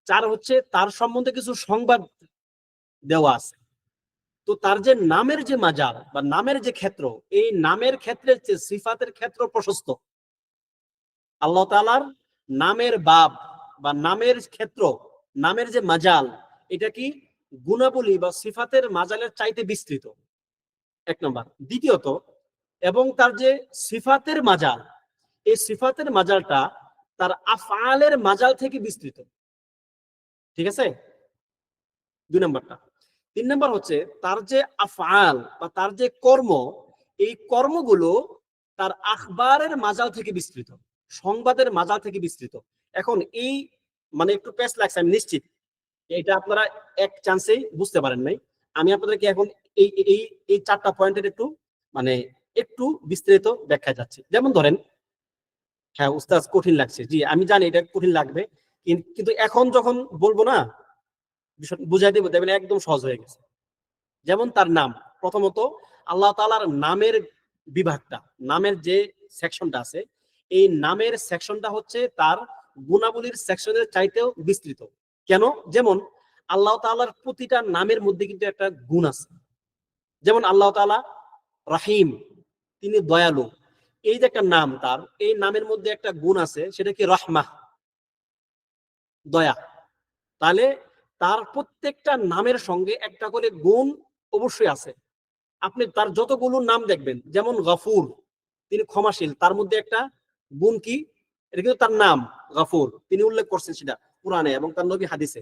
4 হচ্ছে তার সম্বন্ধে কিছু সংবাদ দেওয়া আছে। তো তার যে নামের যে মাজাল বা নামের যে ক্ষেত্র, এই নামের ক্ষেত্রের চেয়ে সিফাতের ক্ষেত্র প্রশস্ত। আল্লাহ তাআলার নামের বাব বা নামের ক্ষেত্র, নামের যে মাজাল, এটা কি গুণাবলী বা সিফাতের মাজালের চাইতে বিস্তৃত। 1 নম্বর। দ্বিতীয়ত, এবং তার যে সিফাতের মাজাল, এই সিফাতের মাজালটা তার আফআলের মাজাল থেকে বিস্তৃত। ঠিক আছে, 2 নম্বরটা। 3 নম্বর হচ্ছে তার যে আফআল বা তার যে কর্ম, এই কর্মগুলো তার আখবারের মাজাল থেকে বিস্তৃত, সংবাদের মাজাল থেকে বিস্তৃত। এখন এই মানে একটু পেস লাগছে, আমি নিশ্চিত এটা আপনারা এক চান্সেই বুঝতে পারেন নাই। আমি আপনাদেরকে এখন এই এই এই 4টা পয়েন্টের একটু মানে একটু বিস্তারিত ব্যাখ্যা যাচ্ছে। যেমন ধরেন, হ্যাঁ উস্তাদ কঠিন লাগছে, জি আমি জানি এটা কঠিন লাগবে, কিন্তু এখন যখন বলবো না বুঝাই দেবো, দেখবেন একদম সহজ হয়ে গেছে। যেমন তার নাম, প্রথমত আল্লাহ তাআলার নামের বিভাগটা, নামের যে সেকশনটা আছে, এই নামের সেকশনটা হচ্ছে তার গুণাবলীর সেকশনের চাইতেও বিস্তৃত। কেন? যেমন আল্লাহ তাআলার প্রতিটা নামের মধ্যে কিন্তু একটা গুণ আছে। যেমন আল্লাহ তাআলা রাহিম, তিনি দয়ালু। এই যে একটা নাম, তার এই নামের মধ্যে একটা গুণ আছে, সেটা কি রাহমাহ, দয়া। তাহলে তার প্রত্যেকটা নামের সঙ্গে একটা করে গুণ অবশ্যই আছে। আপনি তার যতগুলো নাম দেখবেন, যেমন গফুর, তিনি ক্ষমাশীল, তার মধ্যে একটা গুণ কি, এটা কিন্তু তার নাম গফুর, তিনি উল্লেখ করছেন সেটা কোরআনে এবং তার নবী হাদিসে।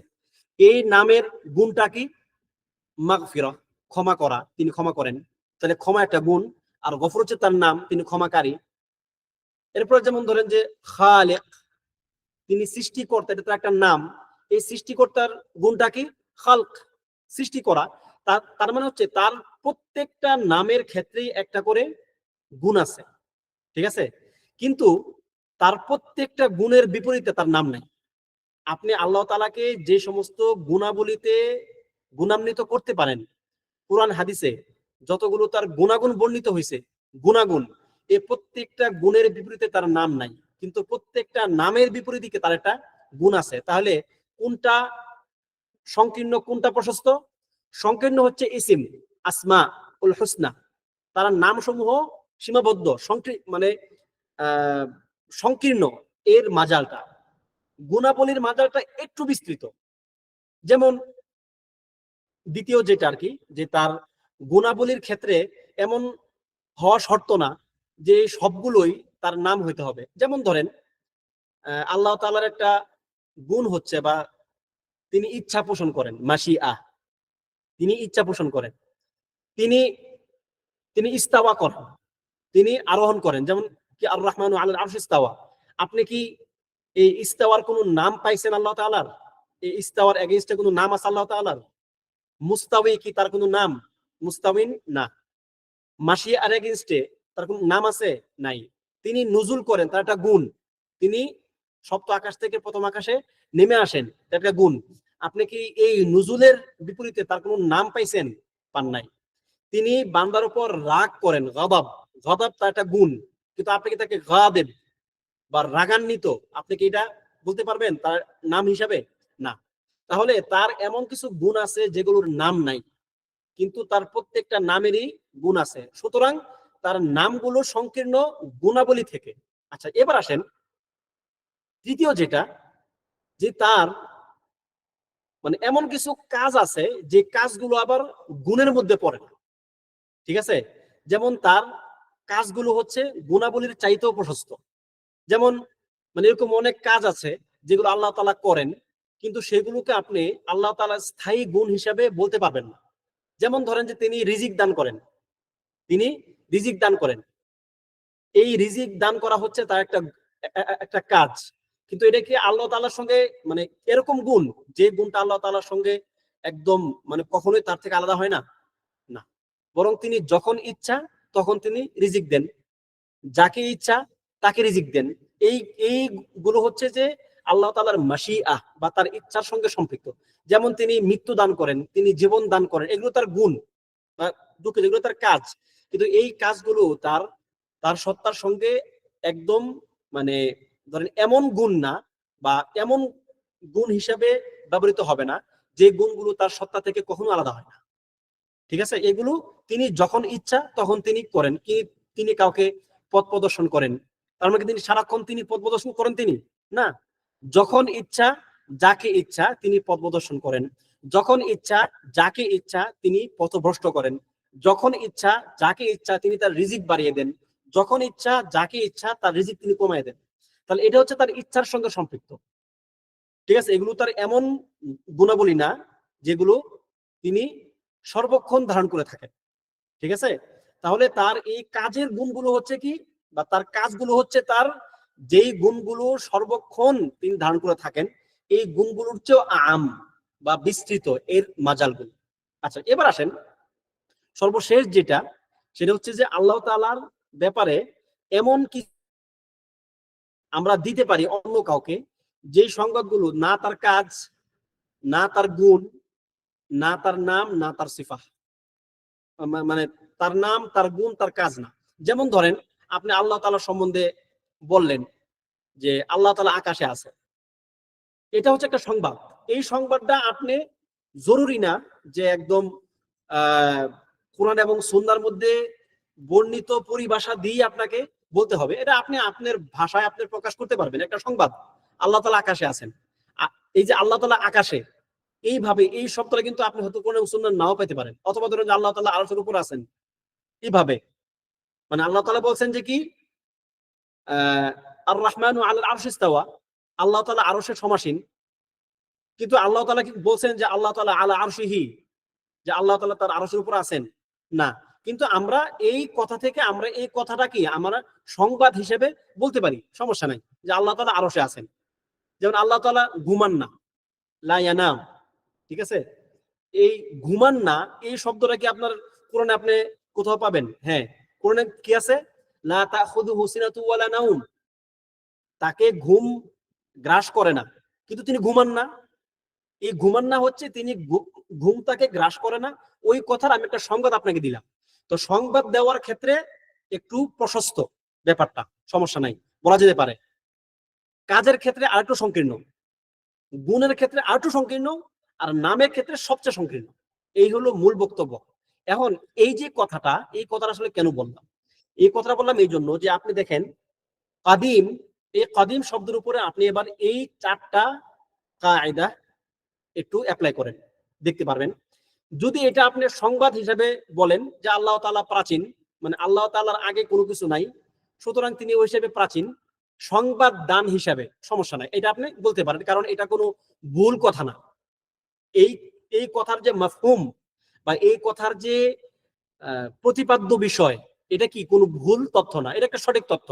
এই নামের গুণটা কি? মাগফিরা, ক্ষমা করা, তিনি ক্ষমা করেন। তাহলে ক্ষমা একটা গুণ। আর গফুর হচ্ছে তার নাম, তিনি ক্ষমাকারী। এরপর যেমন ধরেন যে খালেক, তিনি সৃষ্টিকর্তা, এটা তার একটা নাম। এই সৃষ্টিকর্তার গুণটা কি? খালক, সৃষ্টি করা। তার মানে হচ্ছে তার প্রত্যেকটা নামের ক্ষেত্রেই একটা করে গুণ আছে। ঠিক আছে, কিন্তু তার প্রত্যেকটা গুণের বিপরীতে তার নাম নাই। আপনি আল্লাহ তাআলাকে যে সমস্ত গুণাবলীতে গুণান্বিত করতে পারেন, কোরআন হাদিসে যতগুলো তার গুণাগুণ বর্ণিত হয়েছে, গুণাগুণ, এই প্রত্যেকটা গুণের বিপরীতে তার নাম নাই, কিন্তু প্রত্যেকটা নামের বিপরীতে তার একটা গুণ আছে। তাহলে কোনটা সংকীর্ণ, কোনটা প্রশস্ত? সংকীর্ণ হচ্ছে ইসিম, আসমা উল হুসনা, তার নাম সমূহ সীমাবদ্ধ, মানে সংকীর্ণ এর মাজালটা। গুণাবলীর মাজালটা একটু বিস্তৃত। যেমন দ্বিতীয় যেটা আর কি, যে তার গুণাবলীর ক্ষেত্রে এমন হওয়া শর্ত না যে সবগুলোই তার নাম হইতে হবে। যেমন ধরেন আল্লাহ তাআলার একটা গুণ হচ্ছে, বা তিনি ইচ্ছা পোষণ করেন, মাশিআ, তিনি ইচ্ছা পোষণ করেন, তিনি তিনি ইস্তাওয়া করেন, তিনি আরোহণ করেন। যেমন কি আর রহমানু আলাল আরশি ইস্তাওয়া, আপনি কি এই ইস্তাওয়ার কোনো নাম পাইছেন আল্লাহ তাআলার? এই ইস্তাওয়ার এগেইনস্টে কোনো নাম আছে আল্লাহ তাআলার? মুস্তাওয়ি কি তার কোনো নাম? মুস্তাওয়িন না। মাশিয়া আর এগেইনস্টে তার কোনো নাম আছে? নাই। তিনি নুজুল করেন, তার একটা গুণ। তিনি সপ্ত আকাশ থেকে প্রথম আকাশে নেমে আসেন, তার একটা গুণ। আপনি কি এই নুজুলের বিপরীতে তার কোনো নাম পাইছেন? পান নাই। তিনি বান্দার উপর রাগ করেন, গদাব, গদাব তার একটা গুণ, কিন্তু আপনি কি তাকে গাদেব বা রাগান্বিত, আপনি কি এটা বলতে পারবেন তার নাম হিসাবে? না। তাহলে তার এমন কিছু গুণ আছে যেগুলোর নাম নাই, কিন্তু তার প্রত্যেকটা নামেরই গুণ আছে। সুতরাং তার নামগুলো সংকীর্ণ গুণাবলী থেকে। আচ্ছা, এবার আসেন তৃতীয় যেটা, যে তার মানে এমন কিছু কাজ আছে যে কাজগুলো আবার গুণের মধ্যে পড়ে না। ঠিক আছে? যেমন তার কাজগুলো হচ্ছে গুণাবলীর চাইতেও প্রশস্ত। যেমন মানে এরকম অনেক কাজ আছে যেগুলো আল্লাহ তাআলা করেন, কিন্তু সেগুলোকে আপনি আল্লাহ তাআলার স্থায়ী গুণ হিসাবে বলতে পারবেন না। যেমন ধরেন যে তিনি রিজিক দান করেন, তিনি রিজিক দান করেন, এই রিজিক দান করা হচ্ছে তার একটা একটা কাজ, কিন্তু এটা কি আল্লাহ তাআলার সঙ্গে মানে এরকম গুণ যে গুণটা আল্লাহ তাআলার সঙ্গে একদম মানে কখনোই তার থেকে আলাদা হয় না? না। বরং তিনি যখন ইচ্ছা তখন তিনি রিজিক দেন, যাকে ইচ্ছা তাকে রিজিক দেন। এই এইগুলো হচ্ছে যে আল্লাহ তাআলার মাশিআহ বা তার ইচ্ছার সঙ্গে সম্পৃক্ত। যেমন তিনি মৃত্যু দান করেন, তিনি জীবন দান করেন, এগুলো তার গুণ বা দুঃখ, যেগুলো তার কাজ, কিন্তু এই কাজগুলো তার তার সত্তার সঙ্গে একদম মানে ধরেন এমন গুণ না, বা এমন গুণ হিসাবে ব্যবহৃত হবে না যে গুণগুলো তার সত্তা থেকে কখনো আলাদা হয় না। ঠিক আছে? এগুলো তিনি যখন ইচ্ছা তখন তিনি করেন। কি তিনি কাউকে পথ প্রদর্শন করেন, তার মানে তিনি সারাক্ষণ তিনি পথ প্রদর্শন করেন? তিনি না। যখন ইচ্ছা যাকে ইচ্ছা তিনি পথ প্রদর্শন করেন, যখন ইচ্ছা যাকে ইচ্ছা তিনি পথভ্রষ্ট করেন, যখন ইচ্ছা যাকে ইচ্ছা তিনি তার রিজিক বাড়িয়ে দেন, যখন ইচ্ছা যাকে ইচ্ছা তার রিজিক তিনি কমিয়ে দেন। তাহলে এটা হচ্ছে তার ইচ্ছার সঙ্গে সম্পৃক্ত। ঠিক আছে? এগুলো তার এমন গুণাবলী না যেগুলো তিনি সর্বক্ষণ ধারণ করে থাকেন। ঠিক আছে? তাহলে তার এই কাজের গুণগুলো হচ্ছে কি, বা তার কাজগুলো হচ্ছে তার যেই গুণগুলো সর্বক্ষণ তিনি ধারণ করে থাকেন, এই গুণগুলোর চেয়েও আম বা বিস্তৃত এর মাজালগুলো। আচ্ছা, এবার আসেন সর্বশেষ যেটা, সেটা হচ্ছে যে আল্লাহ তাআলার ব্যাপারে এমন কি আমরা দিতে পারি অন্য কাউকে, যে সংবাদগুলো না তার কাজ, না তার গুণ, না তার নাম, না তার সিফা, মানে তার নাম, তার গুণ, তার কাজ না। যেমন ধরেন আপনি আল্লাহ তাআলা সম্বন্ধে বললেন যে আল্লাহ তাআলা আকাশে আছে, এটা হচ্ছে একটা সংবাদ। এই সংবাদটা আপনি জরুরি না যে একদম কোরআন এবং সুন্নাহর মধ্যে বর্ণিত পরিভাষা দিয়ে আপনাকে বলতে হবে। এটা আপনি আপনার ভাষায় আপনি প্রকাশ করতে পারবেন, একটা সংবাদ আল্লাহ তাআলা আকাশে আছেন। এই যে আল্লাহ তাআলা আকাশে, এইভাবে এই শব্দটা কিন্তু আপনি হয়তো কোরআন এবং সুন্নাহ নাও পেতে পারেন। অথবা ধরেন যে আল্লাহ তাআলা আরশের উপর আছেন, এইভাবে মানে আল্লাহ তাআলা বলছেন যে কি আর রহমানু আলাল আরশি ইস্তাওয়া, আল্লাহ তাআলা আরশে সমাসীন, কিন্তু আল্লাহ তাআলা কি বলছেন যে আল্লাহ তাআলা আলা আরশিহি, যে আল্লাহ তাআলা তার আরশের উপর আছেন? না। কিন্তু আমরা এই কথা থেকে আমরা এই কথাটা কি আমরা সংবাদ হিসেবে বলতে পারি, সমস্যা নাই, যে আল্লাহ তাআলা আরশে আছেন। যেমন আল্লাহ তাআলা ঘুমান না, লা ইয়ানাম। ঠিক আছে? এই ঘুমান না এই শব্দটা কি আপনার কোরআনে আপনি কোথাও পাবেন? হ্যাঁ, কোরআনে কি আছে? লা তাখুযুহু সিনাতু ওয়ালা নাউম, তাকে ঘুম গ্রাস করে না, কিন্তু তিনি ঘুমান না। এই ঘুমান না হচ্ছে তিনি ঘুম তাকে গ্রাস করে না, ওই কথার আমি একটা সংবাদ আপনাকে দিলাম। তো সংবাদ দেওয়ার ক্ষেত্রে একটু প্রশস্ত ব্যাপারটা, সমস্যা নাই, বলা যেতে পারে। কাজের ক্ষেত্রে আরেকটু সংকীর্ণ, গুণের ক্ষেত্রে আরেকটু সংকীর্ণ, আর নামের ক্ষেত্রে সবচেয়ে সংকীর্ণ। এই হলো মূল বক্তব্য। এখন এই যে কথাটা, এই কথাটা আসলে কেন বললাম? এই কথাটা বললাম এই জন্য যে আপনি দেখেন কাদিম, এই কাদিম শব্দের উপরে আপনি এবার এই 4টা কায়দা একটু অ্যাপ্লাই করেন, দেখতে পারবেন। যদি এটা আপনি সংবাদ হিসেবে বলেন যে আল্লাহ তাআলা প্রাচীন, মানে আল্লাহ তাআলার আগে কোনো কিছু নাই, সুতরাং তিনি ওই হিসেবে প্রাচীন, সংবাদ দান হিসাবে সমস্যা নাই, এটা আপনি বলতে পারেন, কারণ এটা কোনো ভুল কথা না। এই এই কথার যে মাফহুম বা এই কথার যে প্রতিপাদ্য বিষয়, এটা কি কোনো ভুল তথ্য না, এটা একটা সঠিক তথ্য।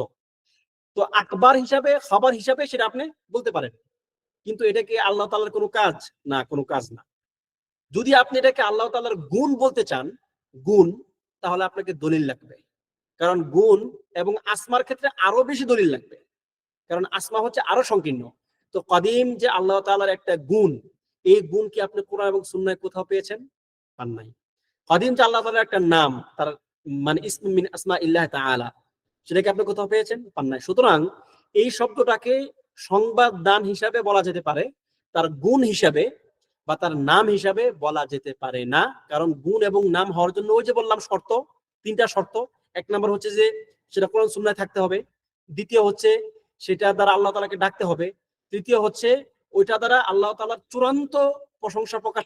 তো আকবার হিসাবে, খবর হিসাবে সেটা আপনি বলতে পারেন, কিন্তু এটা কি আল্লাহ তাআলার কোনো কাজ? না, কোনো কাজ না। যদি আপনি এটাকে আল্লাহ তাআলার গুণ বলতে চান, গুণ, তাহলে আপনাকে দলিল লাগবে, কারণ গুণ এবং আসমার ক্ষেত্রে আরো বেশি দলিল লাগবে, কারণ আসমা হচ্ছে আরো সংকীর্ণ। তো কাদিম যে আল্লাহ তাআলার একটা গুণ, এই গুণ কি আপনি কোরআন এবং সুন্নাহয় কোথাও পেয়েছেন? পান নাই। কাদিম যে আল্লাহ তাআলার একটা নাম, তার মানে ইসম মিন আসমাইল্লাহ তাআলা, সেটাকে আপনি কোথাও পেয়েছেন? পান নাই। সুতরাং এই শব্দটাকে সংবাদ দান হিসাবে বলা যেতে পারে, তার গুণ হিসাবে বা তার নাম হিসাবে বলা যেতে পারে না। কারণ গুণ এবং নাম হওয়ার জন্য ওই যে বললাম শর্ত, 3টা শর্ত। 1 নম্বর হচ্ছে যে সেটা কোরআন সুন্নাহয় থাকতে হবে, দ্বিতীয় হচ্ছে সেটা দ্বারা আল্লাহ তাআলাকে ডাকতে হবে, তৃতীয় হচ্ছে ওইটা দ্বারা আল্লাহ তাআলার চূড়ান্ত প্রশংসা প্রকাশ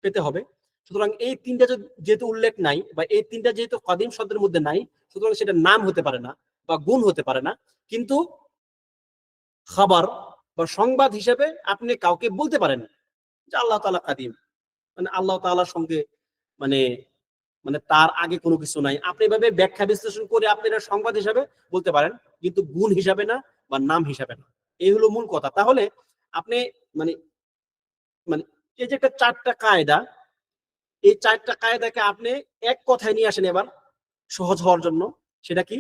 পেতে হবে। সুতরাং এই 3টা যেহেতু উল্লেখ নাই, বা এই 3টা যেহেতু কাদিম শব্দের মধ্যে নাই, সুতরাং সেটা নাম হতে পারে না বা গুণ হতে পারে না। কিন্তু খাবার বা সংবাদ হিসেবে আপনি কাউকে বলতে পারেন যে আল্লাহ তাআলা কাদিম, মানে আল্লাহ তাআলার সঙ্গে মানে মানে তার আগে কোনো কিছু নাই। আপনি এভাবে ব্যাখ্যা বিশ্লেষণ করে আপনি এটা সংবাদ হিসাবে বলতে পারেন, কিন্তু গুণ হিসাবে না বা নাম হিসাবে না। এই হলো মূল কথা। তাহলে আপনি মানে মানে এই যে একটা 4টা কায়দা, এই 4টা কায়দাকে আপনি এক কথায় নিয়ে আসেন এবার সহজ হওয়ার জন্য। সেটা কি?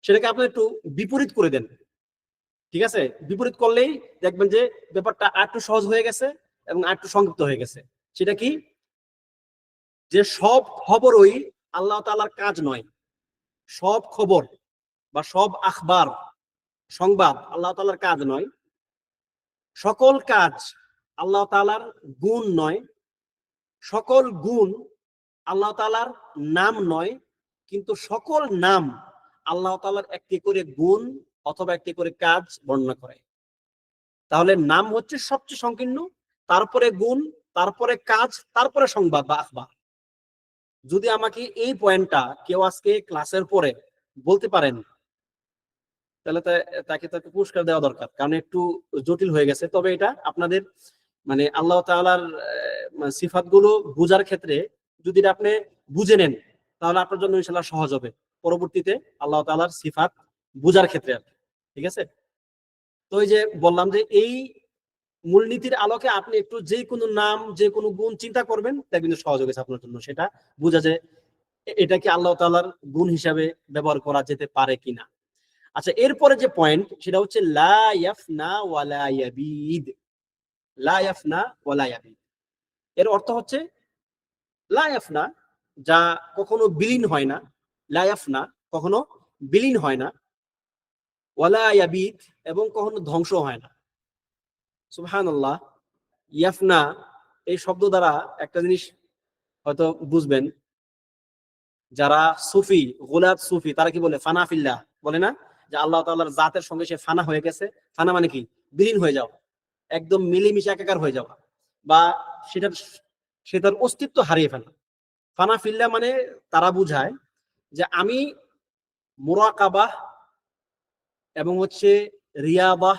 সেটাকে আপনি একটু বিপরীত করে দেন, ঠিক আছে? বিপরীত করলেই দেখবেন যে ব্যাপারটা আরেকটু সহজ হয়ে গেছে এবং আরেকটু সংক্ষিপ্ত হয়ে গেছে। সেটা কি? যে সব খবরই আল্লাহ তাআলার কাজ নয়। সব খবর বা সব আখবার, সংবাদ আল্লাহ তাআলার কাজ নয়। সকল কাজ আল্লাহ তাআলার গুণ নয়। সকল গুণ আল্লাহ তাআলার নাম নয়। কিন্তু সকল নাম আল্লাহ তাআলার একটি করে গুণ অথবা একটি করে কাজ বর্ণনা করে। তাহলে নাম হচ্ছে সবচেয়ে সংকীর্ণ, তারপরে গুণ, তারপরে কাজ, তারপরে সংবাদ বা আখবার। যদি আমাকে এই পয়েন্টটা কেউ আজকে ক্লাসের পরে বলতে পারেন, তাহলে তাকে পুরস্কার দেওয়া দরকার, কারণ একটু জটিল হয়ে গেছে। তবে এটা আপনাদের মানে আল্লাহ তাআলার সিফাতগুলো বোঝার ক্ষেত্রে যদি এটা আপনি বুঝে নেন, তাহলে আপনার জন্য ইনশাআল্লাহ সহজ হবে পরবর্তীতে আল্লাহ তাআলার সিফাত বোঝার ক্ষেত্রে। ঠিক আছে? তো এই যে বললাম যে এই মূলনীতির আলোকে আপনি একটু যে কোনো নাম, যে কোনো গুণ চিন্তা করবেন, দেখবেন সহজ হয়ে গেছে আপনার জন্য সেটা বোঝা যায় এটা কি আল্লাহ তাআলার গুণ হিসাবে ব্যবহার করা যেতে পারে কিনা। আচ্ছা, এরপরে যে পয়েন্ট সেটা হচ্ছে লা ইয়াফনা ওয়ালা ইয়াবিদ। লা ইয়াফনা ওয়ালা ইয়াবিদ এর অর্থ হচ্ছে লা ইয়াফনা, যা কখনো বিলীন হয় না। লা ইয়াফনা, কখনো বিলীন হয় না। ওয়ালা ইয়াবিদ, এবং কখনো ধ্বংস হয় না। সুবহানাল্লাহ। ইয়াফনা এই শব্দ দ্বারা একটা জিনিস হয়তো বুঝবেন, যারা সুফি, গোলাপ সুফি, তারা কি বলে? ফানা ফিল্লাহ বলে না, যে আল্লাহ তাআলার জাতের সঙ্গে সে ফানা হয়ে গেছে। ফানা মানে কি? বিলীন হয়ে যাওয়া, একদম মিলেমিশে একাকার হয়ে যাওয়া, বা সেটার অস্তিত্ব হারিয়ে ফেলা। ফানা ফিল্লাহ মানে তারা বুঝায় যে আমি মুরাকাবাহ এবং হচ্ছে রিয়াবাহ,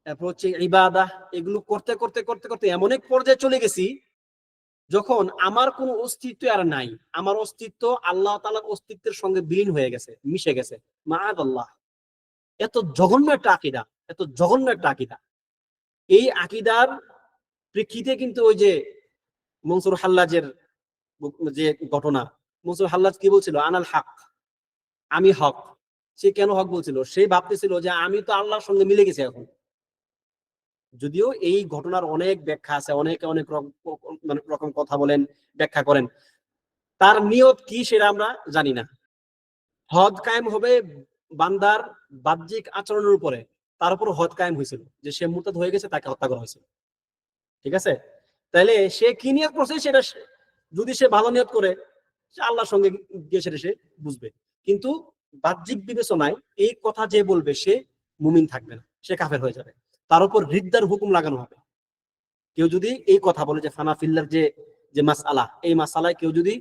তারপর হচ্ছে ইবাদাহ, এগুলো করতে করতে করতে করতে এমন এক পর্যায়ে চলে গেছি যখন আমার কোনো অস্তিত্ব আর নাই। আমার অস্তিত্ব আল্লাহ তাআলার অস্তিত্বের সঙ্গে বিলীন হয়ে গেছে, মিশে গেছে। মাআদাল্লাহ। এত জঘন্য একটা আকীদা, এত জঘন্য একটা আকীদা। এই আকীদার প্রেক্ষিতে কিন্তু ওই যে মনসুর হাল্লাজের যে ঘটনা, মনসুর হাল্লাজ কি বলছিল? আনাল হক, আমি হক। সে কেন হক বলছিল? সে ভাবতেছিল যে আমি তো আল্লাহর সঙ্গে মিলে গেছি এখন। যদিও এই ঘটনার অনেক ব্যাখ্যা আছে, অনেক রকম কথা বলেন, ব্যাখ্যা করেন। তার নিয়ত কি সেটা আমরা জানি না। হদ কায়েম হবে বান্দার বাহ্যিক আচরণের উপরে, তার উপর হদ কায়েম হয়েছিল যে সে মুরতাদ হয়ে গেছে, তাকে হত্যা করা হয়েছিল। ঠিক আছে, তাহলে সে কি নিয়ত করছে সেটা যদি সে ভালো নিয়ত করে, সে আল্লাহর সঙ্গে গিয়ে সেটা সে বুঝবে। কিন্তু বাহ্যিক বিবেচনায় এই কথা যে বলবে সে মুমিন থাকবে না, সে কাফের হয়ে যাবে, তার উপর রিদ্দার হুকুম লাগানো হবে। কেউ যদি এই কথা বলে যে ফানা ফিল্লার যে যে মাসআলা, এই মাসআলায় কেউ যদি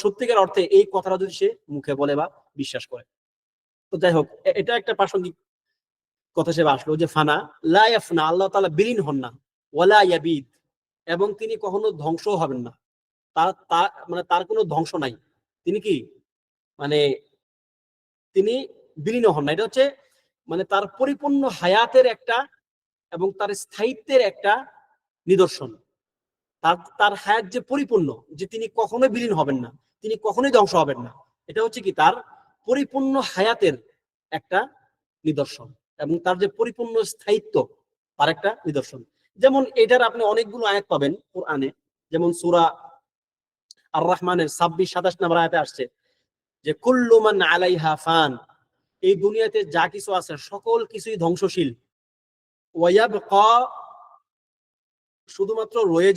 সত্যিকার অর্থে এই কথাটা যদি সে মুখে বলে বা বিশ্বাস করে। তো যাই হোক, এটা একটা প্রাসঙ্গিক কথা হিসেবে আসলো যে ফানা লা ইয়াফনা, আল্লাহ তাআলা বিলীন হন না, ওয়ালা ইয়াবিদ, এবং তিনি কখনো ধ্বংস হবেন না। তার মানে তার কোনো ধ্বংস নাই, তিনি কি মানে তিনি বিলীন হন না। এটা হচ্ছে মানে তার পরিপূর্ণ হায়াতের একটা এবং তার স্থায়িত্বের একটা নিদর্শন। তার হায়াত যে পরিপূর্ণ, যে তিনি কখনোই বিলীন হবেন না, তিনি কখনোই ধ্বংস হবেন না, এটা হচ্ছে কি তার পরিপূর্ণ হায়াতের একটা নিদর্শন, এবং তার যে পরিপূর্ণ স্থায়িত্ব তার একটা নিদর্শন। যেমন এটার আপনি অনেকগুলো আয়াত পাবেন কোরআনে, যেমন সূরা আর রহমানের 26-27 নম্বর আয়াতে আসছে যে কুল্লু মান আলাইহা ফান, এই দুনিয়াতে যা কিছু আছে সকল কিছুই ধ্বংসশীল, ওয়ায়াবকা, শুধুমাত্র রয়ে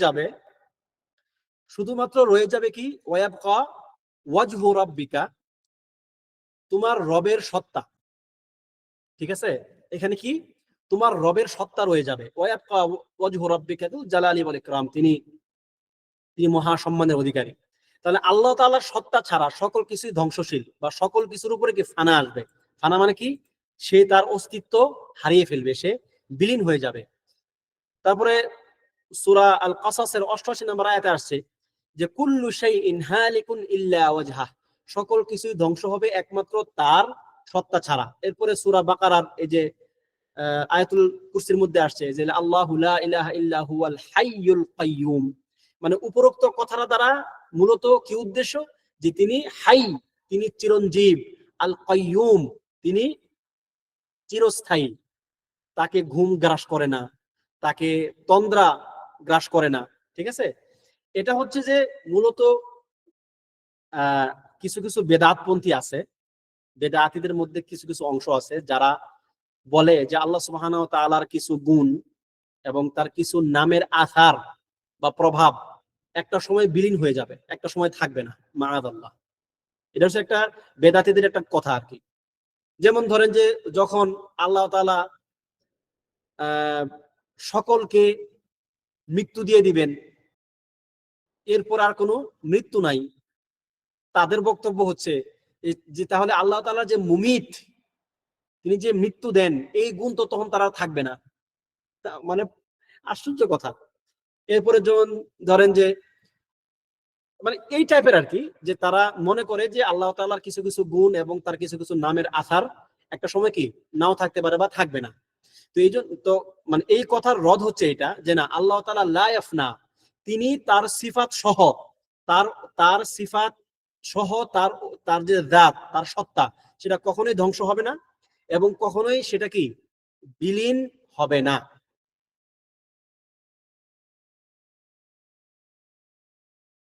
যাবে কি, ওয়ায়াবকা ওয়াজহু রাব্বিকা, তোমার রবের সত্তা। ঠিক আছে, এখানে কি তোমার রবের সত্তা রয়ে যাবে, ওয়ায়াবকা ওয়াজহু রাব্বিকা যুল জালালি ওয়াল ইকরাম, তিনি মহা সম্মানের অধিকারী। তাহলে আল্লাহ তাআলার সত্তা ছাড়া সকল কিছুই ধ্বংসশীল, বা সকল কিছুর উপরে কি ফানা আসবে। ফানা মানে কি, সে তার অস্তিত্ব হারিয়ে ফেলবে, সে বিলীন হয়ে যাবে। তারপরে সূরা আল কাসাসের 88 নম্বর আয়াতে আসছে যে কুল্লু শাইইন হালিকুন ইল্লা ওয়াজহা, সকল কিছুই ধ্বংস হবে একমাত্র তার সত্তা ছাড়া। এরপরে সূরা বাকারার এই যে আয়াতুল কুরসির মধ্যে আসছে যে আল্লাহু লা ইলাহা ইল্লা হুয়াল হাইয়ুল কাইয়ুম, মানে উপরোক্ত কথাটা দ্বারা মূলত কি উদ্দেশ্য, যে তিনি হাই, তিনি চিরঞ্জীব, আল কাইয়ুম, তিনি চিরস্থায়ী, তাকে ঘুম গ্রাস করে না, তাকে তন্দ্রা গ্রাস করে না। ঠিক আছে, এটা হচ্ছে যে মূলত কিছু কিছু বেদাতপন্থী আছে, বেদাতীদের মধ্যে কিছু কিছু অংশ আছে যারা বলে যে আল্লাহ সুবহানাহু ওয়া তাআলার কিছু গুণ এবং তার কিছু নামের আসার বা প্রভাব একটা সময় বিলীন হয়ে যাবে, একটা সময় থাকবে না, মাআযাল্লাহ। এটা হচ্ছে একটা বেদাতীদের একটা কথা আর কি। যেমন ধরেন যে যখন আল্লাহ তাআলা সকলকে মৃত্যু দিয়ে দিবেন, এরপর আর কোনো মৃত্যু নাই, তাদের বক্তব্য হচ্ছে যে তাহলে আল্লাহ তাআলা যে মুমিত, তিনি যে মৃত্যু দেন, এই গুণ তো তখন তারা থাকবে না। মানে আশ্চর্য কথা। এরপরে যেমন ধরেন যে মানে এই টাইপের আর কি, যে তারা মনে করে যে আল্লাহ তাআলার কিছু কিছু গুণ এবং তার কিছু কিছু নামের আসার একটা সময় কি নাও থাকতে পারে বা থাকবে না। তো এই জন্য তো মানে এই কথার রদ হচ্ছে এটা যে না, আল্লাহ তাআলা লা ইয়াফনা, তিনি তার সিফাত সহ, তার তার সিফাত সহ তার তার যে জাত, তার সত্তা, সেটা কখনোই ধ্বংস হবে না এবং কখনোই সেটা কি বিলীন হবে না।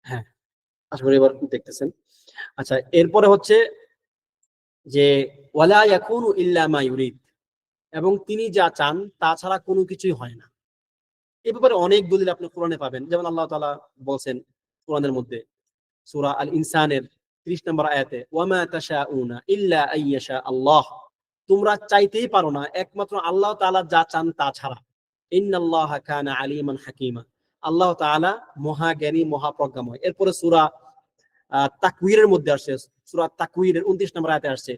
হ্যাঁ, আশা করি এবার দেখতেছেন। আচ্ছা, এরপরে হচ্ছে যে ওয়ালা ইয়াকুনু ইল্লা মা ইউরিদ, এবং তিনি যা চান তা ছাড়া কোনো কিছুই হয় না। এই ব্যাপারে অনেক দলিল আপনি কোরআনে পাবেন। যেমন আল্লাহ তাআলা বলছেন কোরআনের মধ্যে সূরা আল ইনসানের 30 নম্বর আয়াতে, ওয়ামা তাশাউনা ইল্লা আইয়াশা আল্লাহ, তোমরা চাইতেই পারো না একমাত্র আল্লাহ তাআলা যা চান তা ছাড়া। ইন্নাল্লাহা কানা আলিমান হাকিমা, আল্লাহ তাআলা মহাজ্ঞানী মহাপ্রজ্ঞাময়। এরপরে সূরা তাকওয়িরের মধ্যে আসছে, সূরা তাকওয়িরের 29 নম্বর আয়াতে আসছে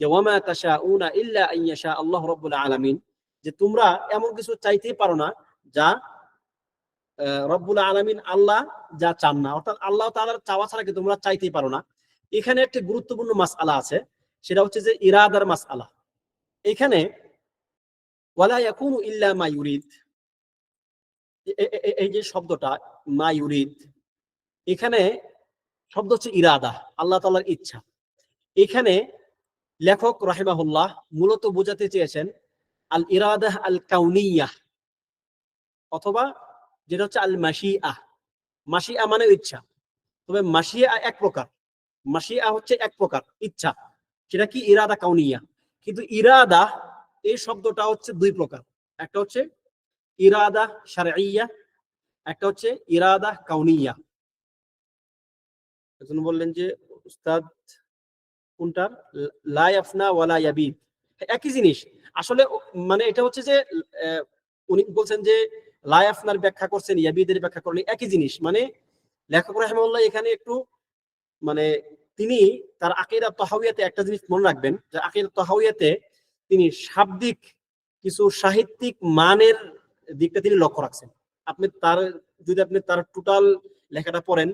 যে ওয়ামা তাশাউনা ইল্লা আইয়াশা আল্লাহু রাব্বুল আলামিন, যে তোমরা এমন কিছু চাইতেই পারো না যা রব্বুল আলামিন আল্লাহ যা চান না, অর্থাৎ আল্লাহ তাআলার চাওয়া ছাড়া কি তোমরা চাইতেই পারো না। এখানে একটা গুরুত্বপূর্ণ মাসআলা আছে, সেটা হচ্ছে যে ইরাদার মাসআলা। এখানে ওয়ালা ইয়াকুনু ইল্লা মা ইউরিদ, এই যে শব্দটা মা ইউরিদ, এখানে শব্দ হচ্ছে ইরাদা, আল্লাহ তাআলার ইচ্ছা। এখানে লেখক রাহিমাহুল্লাহ মূলত বোঝাতে চেয়েছেন আল ইরাদাহ আল কাউনিয়াহ, অথবা যেটা হচ্ছে আল মাশিআ। মাশিআ মানে ইচ্ছা, তবে মাশিআ এক প্রকার, মাশিআ হচ্ছে এক প্রকার ইচ্ছা, সেটা কি ইরাদা কাউনিয়া। কিন্তু ইরাদা এই শব্দটা হচ্ছে দুই প্রকার, একটা হচ্ছে ইরাদা শারঈয়া, একটা হচ্ছে ইরাদা কাউনিয়া। এজন্য বললেন যে উস্তাদ কোনটার, লা ইয়াফনা ওয়ালা ইয়াবিদ, একই জিনিস আসলে। মানে এটা হচ্ছে যে উনি বলছেন যে লা ইয়াফনার ব্যাখ্যা করছেন, ইয়াবিদের ব্যাখ্যা করলেন, একই জিনিস। মানে লেখক রাহিমাহুল্লাহ এখানে একটু মানে তিনি তার আকীদা তাহাউইয়াতে একটা জিনিস মনে রাখবেন, যে আকীদা তাহাউইয়াতে তিনি শাব্দিক কিছু সাহিত্যিক মানের দিকটা তিনি লক্ষ্য রাখছেন। আপনি তার যদি আপনি তার টোটাল লেখাটা পড়েন,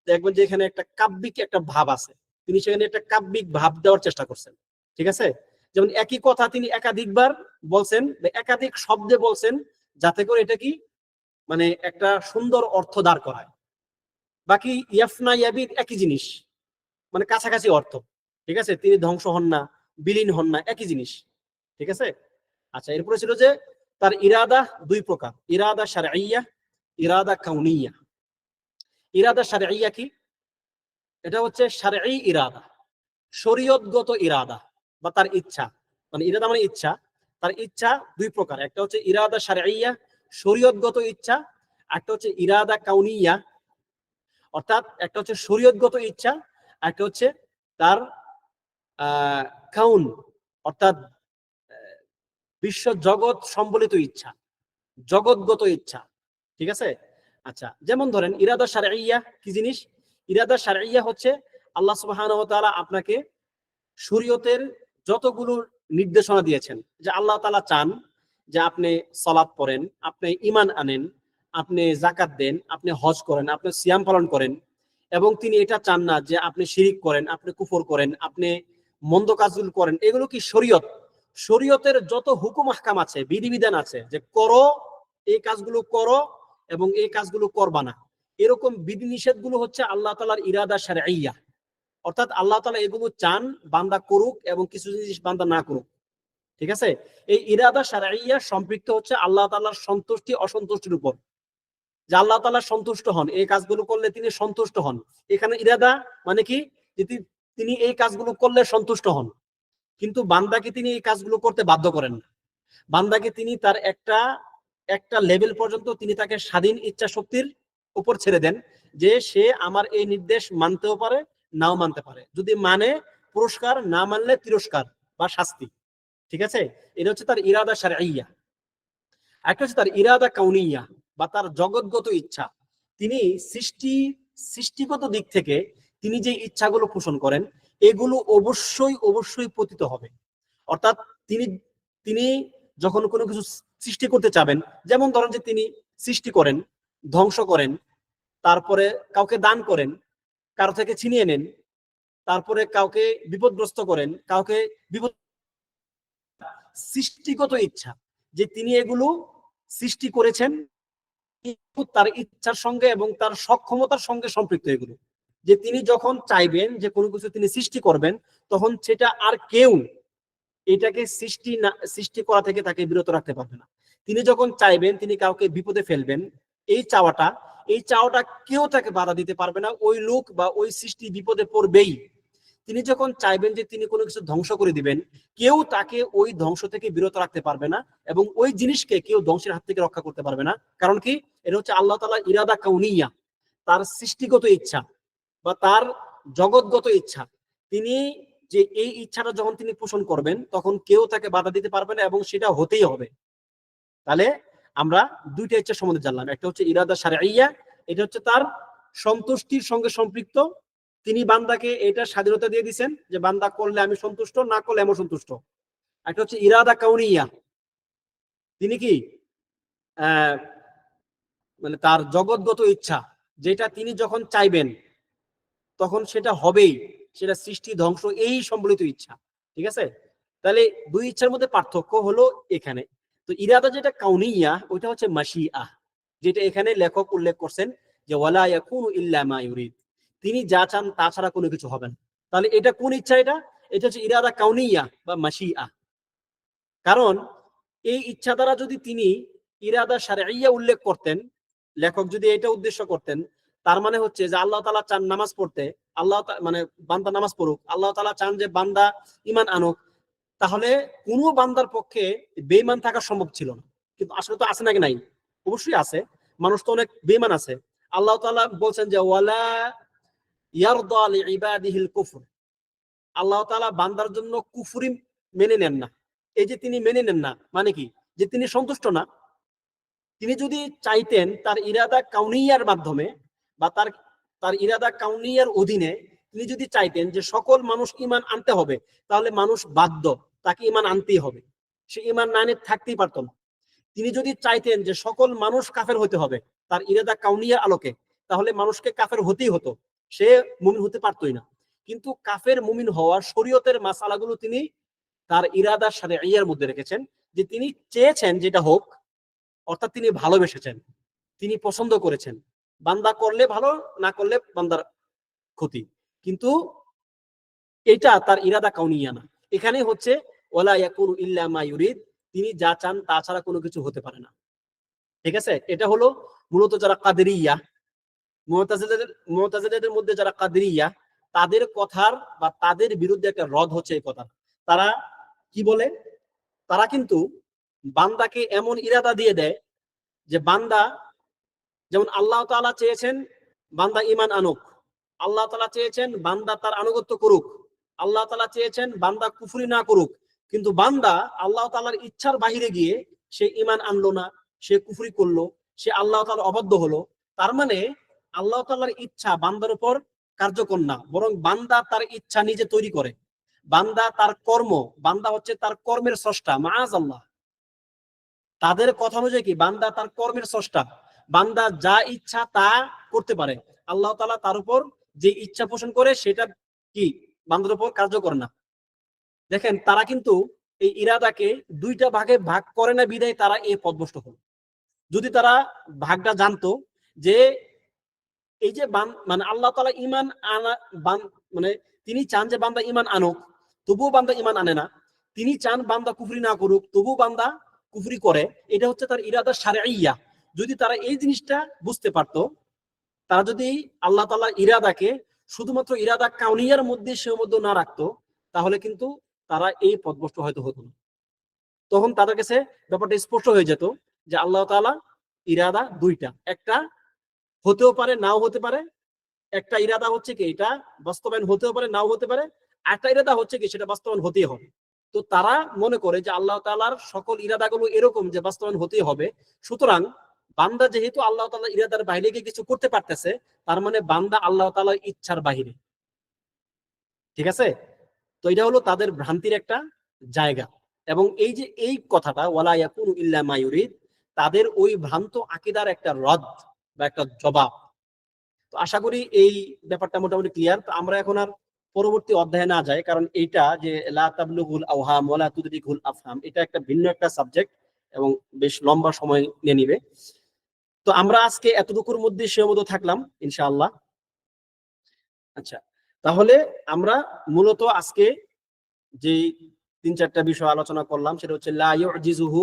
দেখবেন যে এখানে একটা কাব্যিক একটা ভাব আছে, তিনি সেখানে একটা কাব্যিক ভাব দেওয়ার চেষ্টা করছেন। ঠিক আছে, যেমন একই কথা তিনি একাধিকবার বলছেন, একাধিক শব্দে বলছেন, যাতে করে এটা কি মানে একটা সুন্দর অর্থ দাঁড় করায়। বাকি ইয়াফনা ইয়াবিদ একই জিনিস, মানে কাছাকাছি অর্থ। ঠিক আছে, তিনি ধ্বংস হন না, বিলীন হন না, একই জিনিস। ঠিক আছে। আচ্ছা, এরপরে ছিল যে তার ইরাদা দুই প্রকার, ইরাদা শারঈয়া, ইরাদা কাউনিয়া। ইরাদা শারঈয়া কি? এটা হচ্ছে শারঈ ইরাদা, শরীয়তগত ইরাদা বা তার ইচ্ছা। মানে ইরাদা মানে ইচ্ছা, তার ইচ্ছা দুই প্রকার, একটা হচ্ছে ইরাদা শারঈয়া, শরীয়তগত ইচ্ছা, একটা হচ্ছে ইরাদা কাউনিয়া, অর্থাৎ একটা হচ্ছে শরীয়তগত ইচ্ছা, একটা হচ্ছে তার কাউন, অর্থাৎ বিশ্ব জগৎ সম্বলিত ইচ্ছা, জগৎগত ইচ্ছা। ঠিক আছে। আচ্ছা, যেমন ধরেন ইরাদা শারঈয়া কি জিনিস? ইরাদা শারঈয়া হচ্ছে আল্লাহ সুবহানাহু ওয়া তাআলা আপনাকে শরীয়তের যতগুলো নির্দেশনা দিয়েছেন, যে আল্লাহ তাআলা চান যে আপনি সালাত পড়েন, আপনি ঈমান আনেন, আপনি যাকাত দেন, আপনি হজ করেন, আপনি সিয়াম পালন করেন, এবং তিনি এটা চান না যে আপনি শিরিক করেন, আপনি কুফর করেন, আপনি মন্দ কাজগুলো করেন। এগুলো কি শরীয়ত, শরীয়তের যত হুকুম আহকাম আছে, বিধিবিধান আছে, যে করো এই কাজগুলো করো এবং এই কাজগুলো করবা না, এরকম বিধিনিষেধ গুলো হচ্ছে আল্লাহ তাআলার ইরাদা শারঈয়া। অর্থাৎ আল্লাহ তাআলা এগুলো চান বান্দা করুক এবং কিছু জিনিস বান্দা না করুক। ঠিক আছে। এই ইরাদা শারঈয়া সম্পৃক্ত হচ্ছে আল্লাহ তাআলার সন্তুষ্টি অসন্তুষ্টির উপর, যে আল্লাহ তাআলা সন্তুষ্ট হন, এই কাজগুলো করলে তিনি সন্তুষ্ট হন। এখানে ইরাদা মানে কি, যে তিনি এই কাজগুলো করলে সন্তুষ্ট হন, কিন্তু বান্দাকে তিনি এই কাজগুলো করতে বাধ্য করেন না। বান্দাকে তিনি তার একটা লেভেল পর্যন্ত তিনি তাকে স্বাধীন ইচ্ছা শক্তির উপর ছেড়ে দেন, যে সে আমার এই নির্দেশ মানতেও পারে, নাও মানতে পারে। যদি মানে পুরস্কার, না মানলে তিরস্কার বা শাস্তি। ঠিক আছে, এটা হচ্ছে তার ইরাদা শারঈয়া। একটা হচ্ছে তার ইরাদা কাউনিয়া বা তার জগৎগত ইচ্ছা। তিনি সৃষ্টিগত দিক থেকে তিনি যে ইচ্ছাগুলো পোষণ করেন, এগুলো অবশ্যই অবশ্যই পতিত হবে। অর্থাৎ তিনি তিনি যখন কোনো কিছু সৃষ্টি করতে চাবেন, যেমন ধরেন যে তিনি সৃষ্টি করেন, ধ্বংস করেন, তারপরে কাউকে দান করেন, কারো থেকে ছিনিয়ে নেন, তারপরে কাউকে বিপদগ্রস্ত করেন, কাউকে বিপদ, সৃষ্টিগত ইচ্ছা, যে তিনি এগুলো সৃষ্টি করেছেন, তার ইচ্ছার সঙ্গে এবং তার সক্ষমতার সঙ্গে সম্পৃক্ত এগুলো। যে তিনি যখন চাইবেন যে কোনো কিছু তিনি সৃষ্টি করবেন, তখন সেটা আর কেউ এটাকে সৃষ্টি করা থেকে তাকে বিরত রাখতে পারবে না। তিনি যখন চাইবেন তিনি কাউকে বিপদে ফেলবেন, এই চাওয়াটা কেউ তাকে বাধা দিতে পারবে না। ওই লোক বা ওই সৃষ্টি বিপদে পড়বেই। তিনি যখন চাইবেন যে তিনি কোনো কিছু ধ্বংস করে দিবেন, কেউ তাকে ওই ধ্বংস থেকে বিরত রাখতে পারবে না, এবং ওই জিনিসকে কেউ ধ্বংসের হাত থেকে রক্ষা করতে পারবে না। কারণ কি, এটা হচ্ছে আল্লাহ তাআলা ইরাদা কাউনিয়া, তার সৃষ্টিগত ইচ্ছা বা তার জগৎগত ইচ্ছা। তিনি যে এই ইচ্ছাটা যখন তিনি পোষণ করবেন, তখন কেউ তাকে বাধা দিতে পারবে না, এবং সেটা হতেই হবে। তাহলে আমরা দুইটা ইচ্ছা সম্বন্ধে জানলাম, একটা হচ্ছে ইরাদা শারঈয়া, এটা হচ্ছে তার সন্তুষ্টির সঙ্গে সম্পৃক্ত, তিনি বান্দাকে এটা স্বাধীনতা দিয়ে দিয়েছেন যে বান্দা করলে আমি সন্তুষ্ট, না করলে আমি সন্তুষ্ট। একটা হচ্ছে ইরাদা কাউনিয়া, তিনি কি মানে তার জগৎগত ইচ্ছা, যেটা তিনি যখন চাইবেন তখন সেটা হবেই, সেটা সৃষ্টি ধ্বংস এই সম্বলিত ইচ্ছা। ঠিক আছে। তাহলে দুই ইচ্ছার মধ্যে পার্থক্য হলো এখানে। তো ইরাদা যেটা কাউনিয়া, ওইটা হচ্ছে মাশিআ, যেটা এখানে লেখক উল্লেখ করছেন যে ওয়ালা ইয়াকুনু ইল্লা মা ইউরিদ, তিনি যা চান তা ছাড়া কোনো কিছু হবে না। তাহলে এটা কোন ইচ্ছা? এটা হচ্ছে ইরাদা কাউনিয়া বা মাশিআ। কারণ এই ইচ্ছা দ্বারা যদি তিনি ইরাদা শারঈয়া উল্লেখ করতেন, লেখক যদি এটা উদ্দেশ্য করতেন, তার মানে হচ্ছে যে আল্লাহ তাআলা চান নামাজ পড়তে, মানে বান্দা নামাজ পড়ুক, আল্লাহ তাআলা চান যে বান্দা ঈমান আনুক, তাহলে কোনো বান্দার পক্ষে বেঈমান থাকা সম্ভব ছিল না। কিন্তু আসলে তো আছে নাকি নাই? অবশ্যই আছে। মানুষ তো অনেক বেঈমান আছে। আল্লাহ তাআলা বলছেন যে ওয়ালা ইয়ারদা লিইবাদিহিল কুফর, আল্লাহ তাআলা বান্দার জন্য কুফরি মেনে নেন না। এই যে তিনি মেনে নেন না মানে কি? যে তিনি সন্তুষ্ট না। তিনি যদি চাইতেন তার ইরাদা কাউনিয়ার মাধ্যমে বা তার ইরাদা কাউনিয়ার অধীনে তিনি যদি চাইতেন যে সকল মানুষ ঈমান আনতে হবে, তাহলে মানুষ বাধ্য, তাকে ঈমান আনতেই হবে। সে ঈমান না নিয়ে থাকতেই পারত না। তিনি যদি চাইতেন যে সকল মানুষ কাফের হতে হবে তার ইরাদা কাউনিয়ার আলোকে, তাহলে মানুষকে কাফের হতেই হতো, সে মুমিন হতে পারতই না। কিন্তু কাফের মুমিন হওয়ার শরীয়তের মাসালাগুলো তিনি তার ইরাদা শারঈয়ার মধ্যে রেখেছেন, যে তিনি চেয়েছেন যেটা হোক, অর্থাৎ তিনি ভালোবেসেছেন, তিনি পছন্দ করেছেন। বান্দা করলে ভালো, না করলে বান্দার ক্ষতি, কিন্তু এটা তার ইরাদা কাউনিয়া না। এখানে হচ্ছে ওয়ালা ইয়াকুনু ইল্লা মা ইউরিদ, তিনি যা চান তা ছাড়া কোনো কিছু হতে পারে না। ঠিক আছে, এটা হলো মূলত যারা কাদেরিয়া, মুতাজিলাদের মধ্যে যারা কাদেরিয়া, তাদের কথার বা তাদের বিরুদ্ধে একটা রদ হচ্ছে এই কথা। তারা কি বলে? তারা কিন্তু বান্দাকে এমন ইরাদা দিয়ে দেয় যে বান্দা, যেমন আল্লাহ তাআলা চেয়েছেন বান্দা ঈমান আনুক, আল্লাহ তাআলা চেয়েছেন বান্দা তার আনুগত্য করুক, আল্লাহ তাআলা চেয়েছেন বান্দা কুফরি না করুক, কিন্তু বান্দা আল্লাহ তাআলার ইচ্ছার বাহিরে গিয়ে সে ঈমান আনলো না, সে কুফরি করলো, সে আল্লাহ তাআলার অবাধ্য হলো। তার মানে আল্লাহ তাআলার ইচ্ছা বান্দার উপর কার্যকর না, বরং বান্দা তার ইচ্ছা নিজে তৈরি করে। বান্দা তার কর্ম, বান্দা হচ্ছে তার কর্মের স্রষ্টা, মাআযাল্লাহ। তাদের কথা অনুযায়ী কি বান্দা তার কর্মের স্রষ্টা, বান্দা যা ইচ্ছা তা করতে পারে। আল্লাহ তাআলা তার উপর যে ইচ্ছা পোষণ করে সেটা কি বান্দার উপর কার্যকর না। দেখেন, তারা কিন্তু এই ইরাদাকে দুইটা ভাগে ভাগ করে না বিধায় তারা এই পথভ্রষ্ট হল। যদি তারা ভাগটা জানতো যে এই যে মানে আল্লাহ তাআলা ঈমান আনা, মানে তিনি চান যে বান্দা ঈমান আনুক, তবুও বান্দা ঈমান আনে না, তিনি চান বান্দা কুফরি না করুক, তবুও বান্দা কুফরি করে, এটা হচ্ছে তার ইরাদা শারঈয়া। যদি তারা এই জিনিসটা বুঝতে পারতো, তারা যদি আল্লাহ তাআলার ইরাদাকে শুধুমাত্র ইরাদা কাউনিয়ার মধ্যে সীমাবদ্ধ না রাখতো, তাহলে কিন্তু তারা এই পথভ্রষ্ট হয়তো হতো না। তখন তাদের কাছে ব্যাপারটা স্পষ্ট হয়ে যেত যে আল্লাহ তাআলা ইরাদা দুইটা, একটা হতেও পারে নাও হতে পারে, একটা ইরাদা হচ্ছে কি এটা বাস্তবায়ন হতেও পারে নাও হতে পারে, একটা ইরাদা হচ্ছে কি সেটা বাস্তবায়ন হতেই হবে। তো তারা মনে করে যে আল্লাহ তাআলার সকল ইরাদাগুলো এরকম যে বাস্তবায়ন হতেই হবে, সুতরাং বান্দা যেহেতু আল্লাহ তাআলার ইরাদার বাইরে গিয়ে কিছু করতে পারতেছে, তার মানে বান্দা আল্লাহ তাআলার ইচ্ছার বাহিরে। ঠিক আছে, তো এটা হলো তাদের ভ্রান্তির একটা জায়গা। এবং এই যে এই কথাটা ওয়ালা ইয়াকুনু ইল্লা মা ইউরিদ, তাদের ওই ভ্রান্ত আকীদার একটা রদ বা একটা জবাব। তো আশা করি এই ব্যাপারটা মোটামুটি ক্লিয়ার। তো আমরা এখন আর পরবর্তী অধ্যায়ে না যাই, কারণ এইটা যে লা তাবলুগুল আওহাম ওয়ালা তুদরিকুল আফহাম, এটা একটা ভিন্ন একটা সাবজেক্ট এবং বেশ লম্বা সময় নিয়ে নিবে। তো আমরা আজকে এতটুকুর মধ্যে সীমাবদ্ধ থাকলাম ইনশাআল্লাহ। আচ্ছা, তাহলে আমরা মূলত আজকে যে ৩-৪টা বিষয় আলোচনা করলাম সেটা হচ্ছে লা ইউজিজুহু,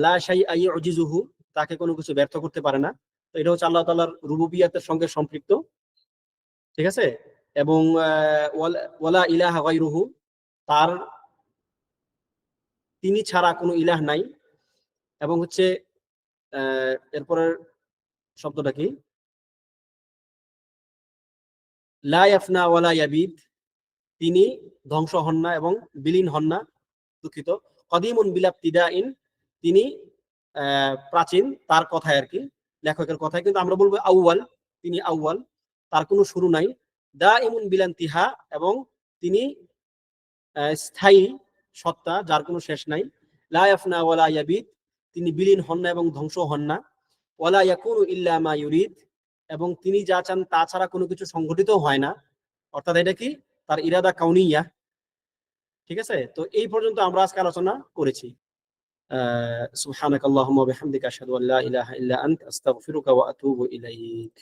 লা শাইআ ইউজিজুহু, তাকে কোনো কিছু ব্যর্থ করতে পারে না। তো এটা হচ্ছে আল্লাহ তাআলার রুবুবিয়াতের সঙ্গে সম্পৃক্ত। ঠিক আছে, এবং ওয়ালা ইলাহা গায়রুহু, তার তিনি ছাড়া কোনো ইলাহ নাই। এবং হচ্ছে এরপরের শব্দটা কি, লা ইয়াফনা ওয়ালা ইয়াবিদ, তিনি ধ্বংস হন না এবং বিলীন হন না, দুঃখিত, কদিমুন বিলা ইবতিদাইন, তিনি প্রাচীন, তার কথায় আর কি, লেখকের কথায়, কিন্তু আমরা বলবো আউয়াল, তিনি আউয়াল, তার কোনো শুরু নাই। দাইমুন বিলা ইনতিহা, এবং তিনি স্থায়ী সত্তা, যার কোনো শেষ নাই। লা ইয়াফনা ওয়ালা ইয়াবিদ, তিনি বিলীন হন না এবং ধ্বংস হন না। ওয়ালা ইয়াকুনু ইল্লা মা ইউরিদ, এবং তিনি যা চান তা ছাড়া কোনো কিছু সংঘটিত হয় না। অর্থাৎ এটা কি তার ইরাদা কাউনিয়া। ঠিক আছে, তো এই পর্যন্ত আমরা আজকে আলোচনা করেছি। সুবহানাকাল্লাহুম্মা ওয়া বিহামদিকা আশহাদু আল্লা ইলাহা ইল্লা আনতা আস্তাগফিরুকা ওয়া আতুবু ইলাইক।